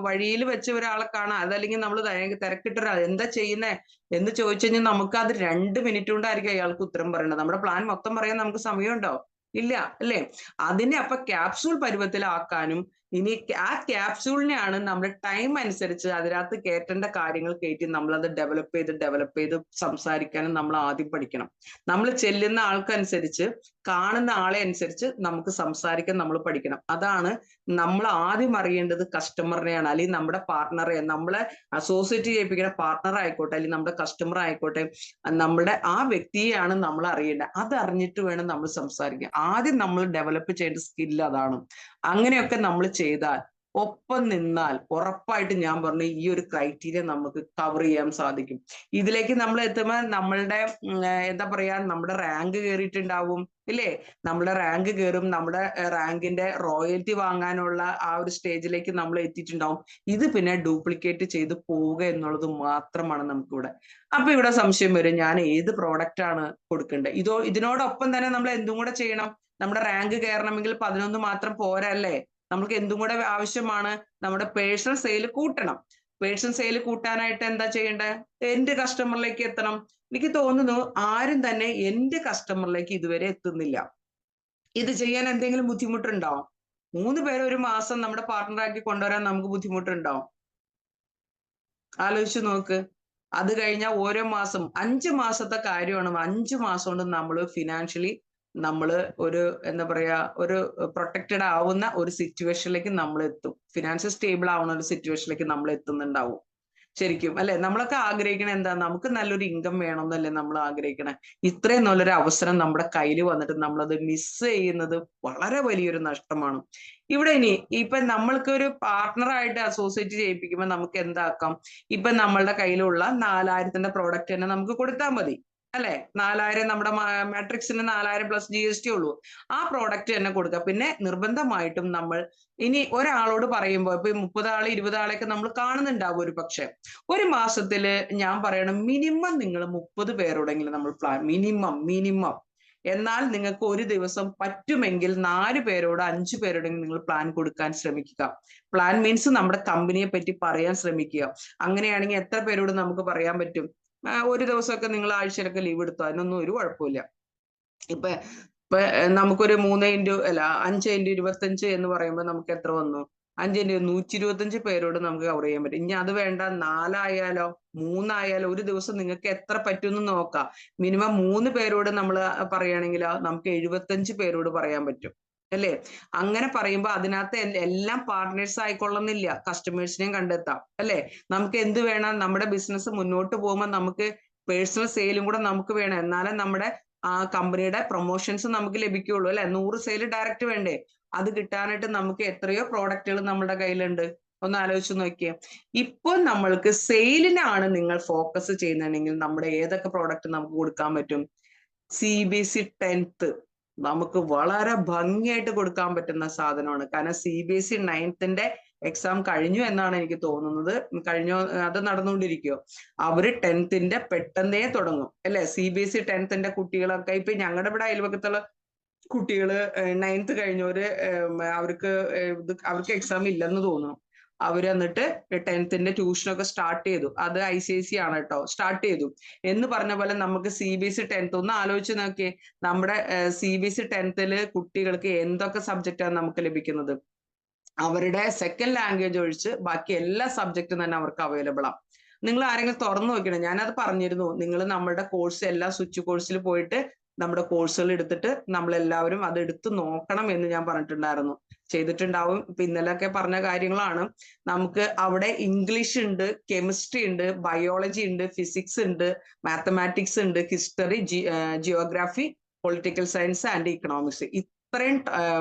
വഴിയിൽ വെച്ച് ഒരാളെ കാണാം, അതല്ലെങ്കിൽ നമ്മൾ തിരക്കിട്ട ഒരാൾ എന്താ ചെയ്യുന്നേ എന്ന് ചോദിച്ചു കഴിഞ്ഞാൽ നമുക്ക് അത് 2 മിനിറ്റ് കൊണ്ടായിരിക്കും അയാൾക്ക് ഉത്തരം പറയേണ്ടത്. നമ്മുടെ പ്ലാൻ മൊത്തം പറയാൻ നമുക്ക് സമയമുണ്ടോ? ഇല്ല, അല്ലേ? അതിനെ അപ്പൊ ക്യാപ്സൂൾ പരുവത്തിലാക്കാനും, ഇനി ആ ക്യാപ്സൂളിനെയാണ് നമ്മുടെ ടൈം അനുസരിച്ച് അതിനകത്ത് കയറ്റേണ്ട കാര്യങ്ങൾ കയറ്റി നമ്മളത് ഡെവലപ്പ് ചെയ്ത് സംസാരിക്കാനും നമ്മൾ ആദ്യം പഠിക്കണം. നമ്മൾ ചെല്ലുന്ന ആൾക്കനുസരിച്ച്, കാണുന്ന ആളെ അനുസരിച്ച് നമുക്ക് സംസാരിക്കാൻ നമ്മൾ പഠിക്കണം. അതാണ് നമ്മൾ ആദ്യം അറിയേണ്ടത്. കസ്റ്റമറിനെയാണ്, അല്ലെങ്കിൽ നമ്മുടെ പാർട്ണറെ, നമ്മളെ അസോസിയേറ്റ് ചെയ്യിപ്പിക്കുന്ന പാർട്ണർ ആയിക്കോട്ടെ, അല്ലെങ്കിൽ നമ്മുടെ കസ്റ്റമർ ആയിക്കോട്ടെ, നമ്മുടെ ആ വ്യക്തിയെയാണ് നമ്മൾ അറിയേണ്ടത്. അത് അറിഞ്ഞിട്ട് വേണം നമ്മൾ സംസാരിക്കാൻ. ആദ്യം നമ്മൾ ഡെവലപ്പ് ചെയ്യേണ്ട സ്കില്ല് അതാണ്. അങ്ങനെയൊക്കെ നമ്മൾ ചെയ്താൽ, ഒപ്പം നിന്നാൽ ഉറപ്പായിട്ട് ഞാൻ പറഞ്ഞു ഈ ഒരു ക്രൈറ്റീരിയ നമുക്ക് കവർ ചെയ്യാൻ സാധിക്കും. ഇതിലേക്ക് നമ്മൾ എത്തുമ്പോൾ നമ്മളുടെ എന്താ പറയാ, നമ്മുടെ റാങ്ക് കയറിയിട്ടുണ്ടാവും, ഇല്ലേ? നമ്മുടെ റാങ്ക് കയറും, നമ്മുടെ റാങ്കിന്റെ റോയൽറ്റി വാങ്ങാനുള്ള ആ ഒരു സ്റ്റേജിലേക്ക് നമ്മൾ എത്തിയിട്ടുണ്ടാവും. ഇത് പിന്നെ ഡ്യൂപ്ലിക്കേറ്റ് ചെയ്ത് പോവുക എന്നുള്ളത് മാത്രമാണ് നമുക്കിവിടെ. അപ്പൊ ഇവിടെ സംശയം വരും, ഞാൻ ഏത് പ്രോഡക്റ്റ് ആണ് കൊടുക്കേണ്ടത്? ഇതിനോടൊപ്പം തന്നെ നമ്മൾ എന്തും കൂടെ ചെയ്യണം. നമ്മുടെ റാങ്ക് കയറണമെങ്കിൽ 11 മാത്രം പോരല്ലേ, നമുക്ക് എന്തും കൂടെ ആവശ്യമാണ്? നമ്മുടെ പേഴ്സണൽ സെയിൽ കൂട്ടണം. പേഴ്സണൽ സെയിൽ കൂട്ടാനായിട്ട് എന്താ ചെയ്യേണ്ടത്? എന്റെ കസ്റ്റമറിലേക്ക് എത്തണം. എനിക്ക് തോന്നുന്നു ആരും തന്നെ എന്റെ കസ്റ്റമറിലേക്ക് ഇതുവരെ എത്തുന്നില്ല. ഇത് ചെയ്യാൻ എന്തെങ്കിലും ബുദ്ധിമുട്ടുണ്ടോ? 3 പേരെ ഒരു മാസം നമ്മുടെ പാർട്ണറാക്കി കൊണ്ടുവരാൻ നമുക്ക് ബുദ്ധിമുട്ടുണ്ടോ? ആലോചിച്ച് നോക്ക്. അത് കഴിഞ്ഞാൽ ഓരോ മാസം 5 മാസത്തെ കാര്യമാണ്. 5 മാസം കൊണ്ട് നമ്മൾ ഫിനാൻഷ്യലി നമ്മൾ ഒരു എന്താ പറയാ, ഒരു പ്രൊട്ടക്റ്റഡ് ആവുന്ന ഒരു സിറ്റുവേഷനിലേക്ക് നമ്മൾ എത്തും. ഫിനാൻഷ്യൽ സ്റ്റേബിൾ ആവുന്ന ഒരു സിറ്റുവേഷനിലേക്ക് നമ്മൾ എത്തുന്നുണ്ടാവും. ശരിക്കും അല്ലെ? നമ്മളൊക്കെ ആഗ്രഹിക്കണ എന്താ? നമുക്ക് നല്ലൊരു ഇൻകം വേണം എന്നല്ലേ നമ്മൾ ആഗ്രഹിക്കണേ? ഇത്രയും നല്ലൊരു അവസരം നമ്മുടെ കയ്യിൽ വന്നിട്ട് നമ്മളത് മിസ് ചെയ്യുന്നത് വളരെ വലിയൊരു നഷ്ടമാണ്. ഇവിടെ ഇനി ഇപ്പൊ നമ്മൾക്ക് ഒരു പാർട്ണറായിട്ട് അസോസിയേറ്റ് ചെയ്യിപ്പിക്കുമ്പോൾ നമുക്ക് എന്താക്കാം? ഇപ്പൊ നമ്മളുടെ കയ്യിലുള്ള 4000-ന്റെ പ്രോഡക്റ്റ് തന്നെ നമുക്ക് കൊടുത്താൽ മതി, അല്ലെ? 4000, നമ്മുടെ മാട്രിക്സിന് 4000 പ്ലസ് GST ഉള്ളൂ. ആ പ്രോഡക്റ്റ് തന്നെ കൊടുക്കുക. പിന്നെ നിർബന്ധമായിട്ടും നമ്മൾ ഇനി ഒരാളോട് പറയുമ്പോൾ, ഇപ്പൊ 30 ആള് 20 ആളെയൊക്കെ നമ്മൾ കാണുന്നുണ്ടാവും ഒരു പക്ഷെ. ഒരു മാസത്തില് ഞാൻ പറയണം, മിനിമം നിങ്ങൾ 30 പേരോടെങ്കിലും നമ്മൾ പ്ലാൻ, മിനിമം. എന്നാൽ നിങ്ങൾക്ക് ഒരു ദിവസം പറ്റുമെങ്കിൽ 4 പേരോട് 5 പേരോടെങ്കിലും നിങ്ങൾ പ്ലാൻ കൊടുക്കാൻ ശ്രമിക്കുക. പ്ലാൻ മീൻസ് നമ്മുടെ കമ്പനിയെ പറ്റി പറയാൻ ശ്രമിക്കുക. അങ്ങനെയാണെങ്കിൽ എത്ര പേരോട് നമുക്ക് പറയാൻ പറ്റും? ഒരു ദിവസമൊക്കെ നിങ്ങൾ ആഴ്ചയിലൊക്കെ ലീവ് എടുത്തോ, അതിനൊന്നും ഒരു കുഴപ്പമില്ല. ഇപ്പൊ ഇപ്പൊ നമുക്കൊരു 5x25 എന്ന് പറയുമ്പോൾ നമുക്ക് എത്ര വന്നു? 5x125 പേരോട് നമുക്ക് കവർ ചെയ്യാൻ പറ്റും. ഇനി അത് വേണ്ട, 4 ആയാലോ 3 ആയാലോ ഒരു ദിവസം നിങ്ങൾക്ക് എത്ര പറ്റുമെന്ന് നോക്കാം. മിനിമം 3 പേരോട് നമ്മൾ പറയുകയാണെങ്കിലോ നമുക്ക് 75 പേരോട് പറയാൻ പറ്റും, അല്ലേ? അങ്ങനെ പറയുമ്പോൾ അതിനകത്ത് എല്ലാം പാർട്ട്നേഴ്സ് ആയിക്കൊള്ളുന്നില്ല, കസ്റ്റമേഴ്സിനെയും കണ്ടെത്താം, അല്ലേ? നമുക്ക് എന്ത് വേണം? നമ്മുടെ ബിസിനസ് മുന്നോട്ട് പോകുമ്പോൾ നമുക്ക് പേഴ്സണൽ സെയിലും കൂടെ നമുക്ക് വേണം. എന്നാലേ നമ്മുടെ ആ കമ്പനിയുടെ പ്രൊമോഷൻസ് നമുക്ക് ലഭിക്കുള്ളൂ, അല്ലെ? 100 സെയിൽ ഡയറക്റ്റ് വേണ്ടേ? അത് കിട്ടാനായിട്ട് നമുക്ക് എത്രയോ പ്രോഡക്റ്റുകൾ നമ്മുടെ കയ്യിലുണ്ട്. ഒന്ന് ആലോചിച്ച് നോക്കിയേ. ഇപ്പൊ നമ്മൾക്ക് സെയിലിനാണ് നിങ്ങൾ ഫോക്കസ് ചെയ്യുന്നുണ്ടെങ്കിൽ നമ്മുടെ ഏതൊക്കെ പ്രോഡക്റ്റ് നമുക്ക് കൊടുക്കാൻ പറ്റും? CBSE 10th നമുക്ക് വളരെ ഭംഗിയായിട്ട് കൊടുക്കാൻ പറ്റുന്ന സാധനമാണ്. കാരണം CBSE 9th-ന്റെ എക്സാം കഴിഞ്ഞു എന്നാണ് എനിക്ക് തോന്നുന്നത്. കഴിഞ്ഞോ? അത് നടന്നുകൊണ്ടിരിക്കുവോ? അവര് 10th-ന്റെ പെട്ടെന്നേ തുടങ്ങും, അല്ലെ? CBSE 10th-ന്റെ കുട്ടികളൊക്കെ ഇപ്പൊ ഞങ്ങളുടെ ഇവിടെ അയൽവക്കത്തുള്ള കുട്ടികള് 9th കഴിഞ്ഞവര് അവർക്ക് അവർക്ക് എക്സാം ഇല്ലെന്ന് തോന്നുന്നു. അവര് എന്നിട്ട് 10th ട്യൂഷനൊക്കെ സ്റ്റാർട്ട് ചെയ്തു. അത് ICSE ആണ് കേട്ടോ, സ്റ്റാർട്ട് ചെയ്തു. എന്ന് പറഞ്ഞ പോലെ നമുക്ക് CBSE 10th ഒന്ന് ആലോചിച്ച് നോക്കിയേ, നമ്മുടെ CBSE 10th കുട്ടികൾക്ക് എന്തൊക്കെ സബ്ജക്റ്റാണ് നമുക്ക് ലഭിക്കുന്നത്. അവരുടെ സെക്കൻഡ് ലാംഗ്വേജ് ഒഴിച്ച് ബാക്കി എല്ലാ സബ്ജക്റ്റും തന്നെ അവർക്ക് അവൈലബിൾ ആണ്. നിങ്ങൾ ആരെങ്കിലും തുറന്നു നോക്കണം. ഞാനത് പറഞ്ഞിരുന്നു, നിങ്ങൾ നമ്മുടെ കോഴ്സ് എല്ലാ സ്വിച്ച് കോഴ്സിൽ പോയിട്ട് നമ്മുടെ കോഴ്സുകൾ എടുത്തിട്ട് നമ്മളെല്ലാവരും അത് എടുത്ത് നോക്കണം എന്ന് ഞാൻ പറഞ്ഞിട്ടുണ്ടായിരുന്നു. ചെയ്തിട്ടുണ്ടാവും. ഇപ്പൊ ഇന്നലെയൊക്കെ പറഞ്ഞ കാര്യങ്ങളാണ്. നമുക്ക് അവിടെ ഇംഗ്ലീഷ് ഉണ്ട്, കെമിസ്ട്രി ഉണ്ട്, ബയോളജി ഉണ്ട്, ഫിസിക്സ് ഉണ്ട്, മാത്തമാറ്റിക്സ് ഉണ്ട്, history, geography, political science and economics. ഇത്രയും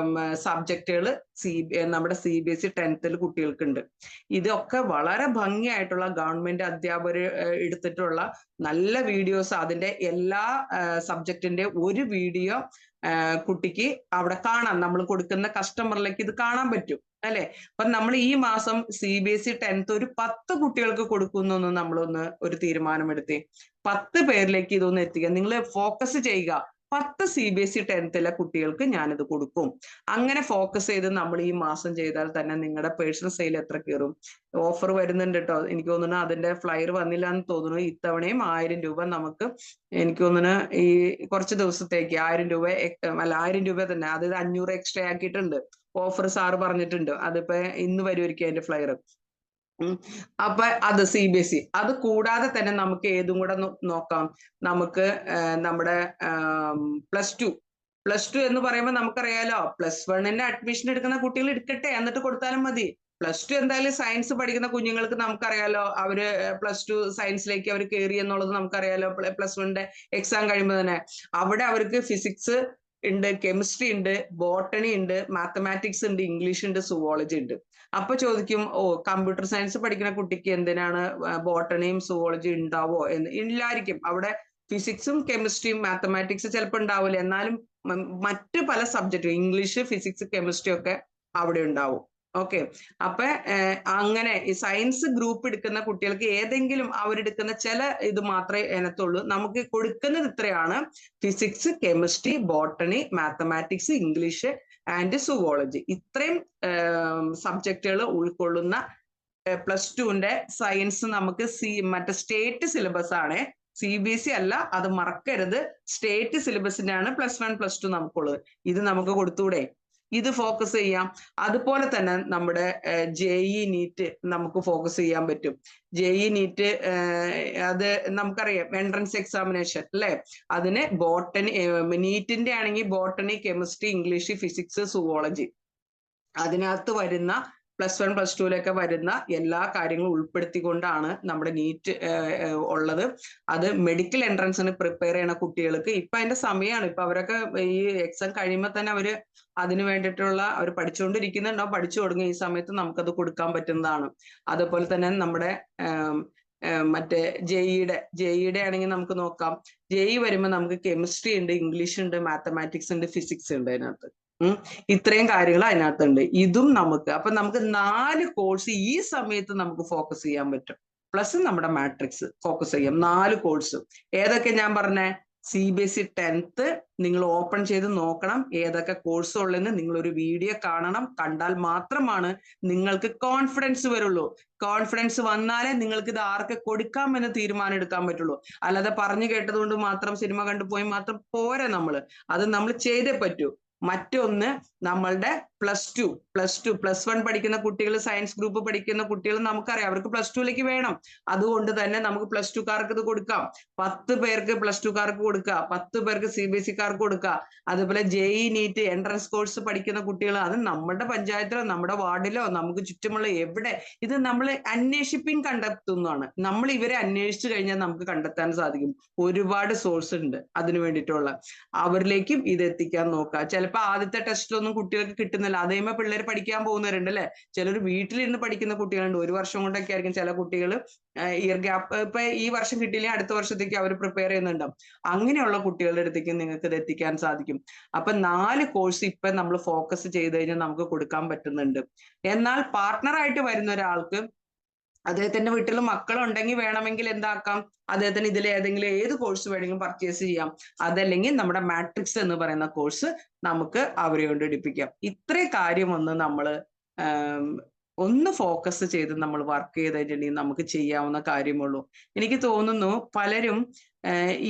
സബ്ജക്റ്റുകൾ നമ്മുടെ CBSE 10th കുട്ടികൾക്കുണ്ട്. ഇതൊക്കെ വളരെ ഭംഗിയായിട്ടുള്ള ഗവൺമെന്റ് അധ്യാപകർ എടുത്തിട്ടുള്ള നല്ല വീഡിയോസ്. അതിന്റെ എല്ലാ സബ്ജക്റ്റിന്റെ ഒരു വീഡിയോ കുട്ടിക്ക് അവിടെ കാണാം. നമ്മൾ കൊടുക്കുന്ന കസ്റ്റമറിലേക്ക് ഇത് കാണാൻ പറ്റും അല്ലെ. അപ്പൊ നമ്മൾ ഈ മാസം CBSE 10th ഒരു 10 കുട്ടികൾക്ക് കൊടുക്കുന്നു നമ്മളൊന്ന് ഒരു തീരുമാനമെടുത്തേ. 10 പേരിലേക്ക് ഇതൊന്ന് എത്തിക്കുക. നിങ്ങൾ ഫോക്കസ് ചെയ്യുക. 10 CBSE 10th കുട്ടികൾക്ക് ഞാനിത് കൊടുക്കും. അങ്ങനെ ഫോക്കസ് ചെയ്ത് നമ്മൾ ഈ മാസം ചെയ്താൽ തന്നെ നിങ്ങളുടെ പേഴ്സണൽ സെയിൽ എത്ര കയറും. ഓഫർ വരുന്നുണ്ട് കേട്ടോ. എനിക്ക് തോന്നുന്നു അതിന്റെ ഫ്ലയർ വന്നില്ല എന്ന് തോന്നുന്നു. ഇത്തവണയും 1000 രൂപ നമുക്ക്, എനിക്ക് തോന്നുന്നു ഈ കുറച്ച് ദിവസത്തേക്ക് 1000 രൂപ, അല്ല 1000 രൂപ തന്നെ, അത് 500 എക്സ്ട്രാ ആക്കിയിട്ടുണ്ട്. ഓഫർ സാറ് പറഞ്ഞിട്ടുണ്ട്. അതിപ്പോ ഇന്ന് വരുമായിരിക്കും അതിന്റെ ഫ്ലയർ. അപ്പൊ അത് CBSE. അത് കൂടാതെ തന്നെ നമുക്ക് ഏതും കൂടെ നോക്കാം. നമുക്ക് നമ്മുടെ +2 എന്ന് പറയുമ്പോൾ നമുക്കറിയാലോ, +1 അഡ്മിഷൻ എടുക്കുന്ന കുട്ടികൾ എടുക്കട്ടെ, എന്നിട്ട് കൊടുത്താലും മതി. +2 എന്തായാലും സയൻസ് പഠിക്കുന്ന കുഞ്ഞുങ്ങൾക്ക് നമുക്കറിയാലോ, അവര് +2 സയൻസിലേക്ക് അവർ കയറി എന്നുള്ളത് നമുക്കറിയാലോ. +1 എക്സാം കഴിയുമ്പോൾ തന്നെ അവിടെ അവർക്ക് ഫിസിക്സ് ഉണ്ട്, കെമിസ്ട്രി ഉണ്ട്, ബോട്ടണി ഉണ്ട്, മാത്തമാറ്റിക്സ് ഉണ്ട്, ഇംഗ്ലീഷ് ഉണ്ട്, സുവോളജി ഉണ്ട്. അപ്പൊ ചോദിക്കും, കമ്പ്യൂട്ടർ സയൻസ് പഠിക്കുന്ന കുട്ടിക്ക് എന്തിനാണ് ബോട്ടണിയും സുവോളജി ഉണ്ടാവോ എന്ന്. ഇല്ലായിരിക്കും. അവിടെ ഫിസിക്സും കെമിസ്ട്രിയും മാത്തമാറ്റിക്സ് ചിലപ്പോൾ ഉണ്ടാവില്ല. എന്നാലും മറ്റു പല സബ്ജക്റ്റും, ഇംഗ്ലീഷ്, ഫിസിക്സ്, കെമിസ്ട്രി ഒക്കെ അവിടെ ഉണ്ടാവും. ഓക്കെ. അപ്പൊ അങ്ങനെ ഈ സയൻസ് ഗ്രൂപ്പ് എടുക്കുന്ന കുട്ടികൾക്ക് ഏതെങ്കിലും അവരെടുക്കുന്ന ചില ഇത് മാത്രമേ അതിനകത്തുള്ളൂ. നമുക്ക് കൊടുക്കുന്നത് ഇത്രയാണ്: physics, chemistry, botany, mathematics, English and zoology. ഇത്രയും സബ്ജക്റ്റുകൾ ഉൾക്കൊള്ളുന്ന +2 സയൻസ് നമുക്ക് മറ്റേ സ്റ്റേറ്റ് സിലബസ് ആണ്. CBSE അല്ല, അത് മറക്കരുത്. സ്റ്റേറ്റ് സിലബസിന്റെ ആണ് +1 +2 നമുക്കുള്ളത്. ഇത് നമുക്ക് കൊടുത്തൂടെ? ഇത് ഫോക്കസ് ചെയ്യാം. അതുപോലെ തന്നെ നമ്മുടെ JEE NEET നമുക്ക് ഫോക്കസ് ചെയ്യാൻ പറ്റും. JEE NEET അത് നമുക്കറിയാം, എൻട്രൻസ് എക്സാമിനേഷൻ അല്ലെ. അതിന് ബോട്ടണി, നീറ്റിന്റെ ആണെങ്കിൽ botany, chemistry, English, physics, zoology, അതിനകത്ത് വരുന്ന +1 +2 വരുന്ന എല്ലാ കാര്യങ്ങളും ഉൾപ്പെടുത്തിക്കൊണ്ടാണ് നമ്മുടെ നീറ്റ് ഉള്ളത്. അത് മെഡിക്കൽ എൻട്രൻസിന് പ്രിപ്പയർ ചെയ്യുന്ന കുട്ടികൾക്ക് ഇപ്പൊ അതിന്റെ സമയമാണ്. ഇപ്പൊ അവരൊക്കെ ഈ എക്സാം കഴിയുമ്പോൾ തന്നെ അവര് അതിന് വേണ്ടിയിട്ടുള്ള അവർ പഠിച്ചുകൊണ്ടിരിക്കുന്നുണ്ടോ, പഠിച്ചു തുടങ്ങി. ഈ സമയത്ത് നമുക്കത് കൊടുക്കാൻ പറ്റുന്നതാണ്. അതുപോലെ തന്നെ നമ്മുടെ മറ്റേ ജെഇയുടെ ആണെങ്കിൽ നമുക്ക് നോക്കാം. JEE വരുമ്പോൾ നമുക്ക് കെമിസ്ട്രി ഉണ്ട്, ഇംഗ്ലീഷ് ഉണ്ട്, മാത്തമാറ്റിക്സ് ഉണ്ട്, ഫിസിക്സ് ഉണ്ട് അതിനകത്ത്. ഇത്രയും കാര്യങ്ങൾ അതിനകത്തുണ്ട്. ഇതും നമുക്ക്, അപ്പൊ നമുക്ക് 4 കോഴ്സ് ഈ സമയത്ത് നമുക്ക് ഫോക്കസ് ചെയ്യാൻ പറ്റും. പ്ലസ് നമ്മുടെ മാട്രിക്സ് ഫോക്കസ് ചെയ്യാം. 4 കോഴ്സ് ഏതൊക്കെ ഞാൻ പറഞ്ഞേ? CBSE 10th നിങ്ങൾ ഓപ്പൺ ചെയ്ത് നോക്കണം. ഏതൊക്കെ കോഴ്സ് ഉള്ളതെന്ന് നിങ്ങൾ ഒരു വീഡിയോ കാണണം. കണ്ടാൽ മാത്രമാണ് നിങ്ങൾക്ക് കോൺഫിഡൻസ് വരുള്ളൂ. കോൺഫിഡൻസ് വന്നാലേ നിങ്ങൾക്ക് ഇത് ആർക്ക് കൊടുക്കാമെന്ന് തീരുമാനം എടുക്കാൻ പറ്റുള്ളൂ. അല്ലാതെ പറഞ്ഞു കേട്ടത് കൊണ്ട് മാത്രം, സിനിമ കണ്ടുപോയി മാത്രം പോരാ. അത് നമ്മൾ ചെയ്തേ പറ്റൂ. മറ്റൊന്ന്, നമ്മളുടെ +2 +1 പഠിക്കുന്ന കുട്ടികൾ, സയൻസ് ഗ്രൂപ്പ് പഠിക്കുന്ന കുട്ടികൾ നമുക്കറിയാം, അവർക്ക് +2 വേണം. അതുകൊണ്ട് തന്നെ നമുക്ക് +2കാർക്ക് ഇത് കൊടുക്കാം. 10 പേർക്ക് +2കാർക്ക് കൊടുക്കുക, 10 പേർക്ക് CBSEക്കാർക്ക് കൊടുക്കുക. അതുപോലെ JEE NEET എൻട്രൻസ് കോഴ്സ് പഠിക്കുന്ന കുട്ടികൾ, അത് നമ്മുടെ പഞ്ചായത്തിലോ നമ്മുടെ വാർഡിലോ നമുക്ക് ചുറ്റുമുള്ള എവിടെ, ഇത് നമ്മൾ അന്വേഷിപ്പിൻ കണ്ടെത്തുന്നതാണ്. നമ്മൾ ഇവരെ അന്വേഷിച്ചു കഴിഞ്ഞാൽ നമുക്ക് കണ്ടെത്താൻ സാധിക്കും. ഒരുപാട് സോഴ്സ് ഉണ്ട് അതിനു വേണ്ടിയിട്ടുള്ള. അവരിലേക്കും ഇത് എത്തിക്കാൻ നോക്കുക. ചിലപ്പോൾ ആദ്യത്തെ ടെസ്റ്റിലൊന്നും കുട്ടികൾക്ക് കിട്ടുന്നില്ല. അത് കഴിയുമ്പോൾ പിള്ളേർ പഠിക്കാൻ പോകുന്നവരുണ്ട് അല്ലെ. ചിലർ വീട്ടിലിരുന്ന് പഠിക്കുന്ന കുട്ടികളുണ്ട്. 1 വർഷം കൊണ്ടൊക്കെ ആയിരിക്കും ചില കുട്ടികൾ ഇയർ ഗ്യാപ്പ്, ഇപ്പൊ ഈ വർഷം കിട്ടിയില്ലെങ്കിൽ അടുത്ത വർഷത്തേക്ക് അവർ പ്രിപ്പയർ ചെയ്യുന്നുണ്ടാവും. അങ്ങനെയുള്ള കുട്ടികളുടെ അടുത്തേക്ക് നിങ്ങൾക്ക് ഇത് എത്തിക്കാൻ സാധിക്കും. അപ്പൊ 4 കോഴ്സ് ഇപ്പൊ നമ്മൾ ഫോക്കസ് ചെയ്ത് കഴിഞ്ഞാൽ നമുക്ക് കൊടുക്കാൻ പറ്റുന്നുണ്ട്. എന്നാൽ പാർട്ട്ണറായിട്ട് വരുന്ന ഒരാൾക്ക്, അദ്ദേഹത്തിന്റെ വീട്ടിൽ മക്കളുണ്ടെങ്കിൽ വേണമെങ്കിൽ എന്താക്കാം, അദ്ദേഹത്തിന് ഇതിൽ ഏത് കോഴ്സ് വേണമെങ്കിലും പർച്ചേസ് ചെയ്യാം. അതല്ലെങ്കിൽ നമ്മുടെ മാട്രിക്സ് എന്ന് പറയുന്ന കോഴ്സ് നമുക്ക് അവരെ കൊണ്ട് എടുപ്പിക്കാം. ഇത്രയും കാര്യം ഒന്ന് നമ്മൾ ഒന്ന് ഫോക്കസ് ചെയ്ത് നമ്മൾ വർക്ക് ചെയ്തിട്ടുണ്ടെങ്കിൽ നമുക്ക് ചെയ്യാവുന്ന കാര്യമുള്ളൂ. എനിക്ക് തോന്നുന്നു പലരും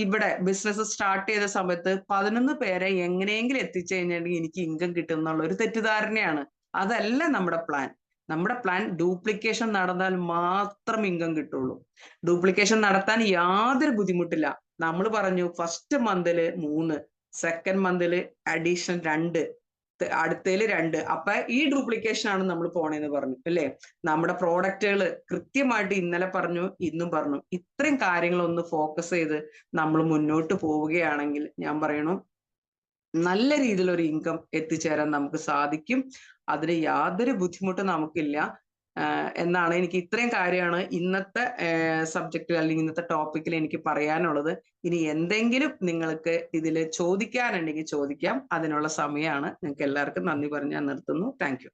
ഇവിടെ ബിസിനസ് സ്റ്റാർട്ട് ചെയ്ത സമയത്ത് 11 പേരെ എങ്ങനെയെങ്കിലും എത്തിച്ചു കഴിഞ്ഞിട്ടുണ്ടെങ്കിൽ എനിക്ക് ഇൻകം കിട്ടും എന്നുള്ള ഒരു തെറ്റിദ്ധാരണയാണ്. അതല്ല നമ്മുടെ പ്ലാൻ. നമ്മുടെ പ്ലാൻ ഡ്യൂപ്ലിക്കേഷൻ നടന്നാൽ മാത്രം ഇൻകം കിട്ടുള്ളൂ. ഡ്യൂപ്ലിക്കേഷൻ നടത്താൻ യാതൊരു ബുദ്ധിമുട്ടില്ല. നമ്മൾ പറഞ്ഞു ഫസ്റ്റ് മന്തില് 3, സെക്കൻഡ് മന്തില് അഡീഷണൽ 2, അടുത്തതില് 2. അപ്പൊ ഈ ഡ്യൂപ്ലിക്കേഷൻ ആണ് നമ്മൾ പോണേന്ന് പറഞ്ഞു അല്ലേ? നമ്മുടെ പ്രോഡക്റ്റുകൾ കൃത്യമായിട്ട് ഇന്നലെ പറഞ്ഞു, ഇന്നും പറഞ്ഞു. ഇത്രയും കാര്യങ്ങൾ ഒന്ന് ഫോക്കസ് ചെയ്ത് നമ്മൾ മുന്നോട്ട് പോവുകയാണെങ്കിൽ ഞാൻ പറയണു നല്ല രീതിയിൽ ഒരു ഇൻകം എത്തിച്ചേരാൻ നമുക്ക് സാധിക്കും. അതിന് യാതൊരു ബുദ്ധിമുട്ടും നമുക്കില്ല എന്നാണ് എനിക്ക് ഇത്രയും കാര്യമാണ് ഇന്നത്തെ സബ്ജക്റ്റിൽ അല്ലെങ്കിൽ ഇന്നത്തെ ടോപ്പിക്കിൽ എനിക്ക് പറയാനുള്ളത്. ഇനി എന്തെങ്കിലും നിങ്ങൾക്ക് ഇതിൽ ചോദിക്കാനുണ്ടെങ്കിൽ ചോദിക്കാം. അതിനുള്ള സമയമാണ്. നിങ്ങൾക്ക് എല്ലാവർക്കും നന്ദി പറഞ്ഞ് ഞാൻ നിർത്തുന്നു. Thank you.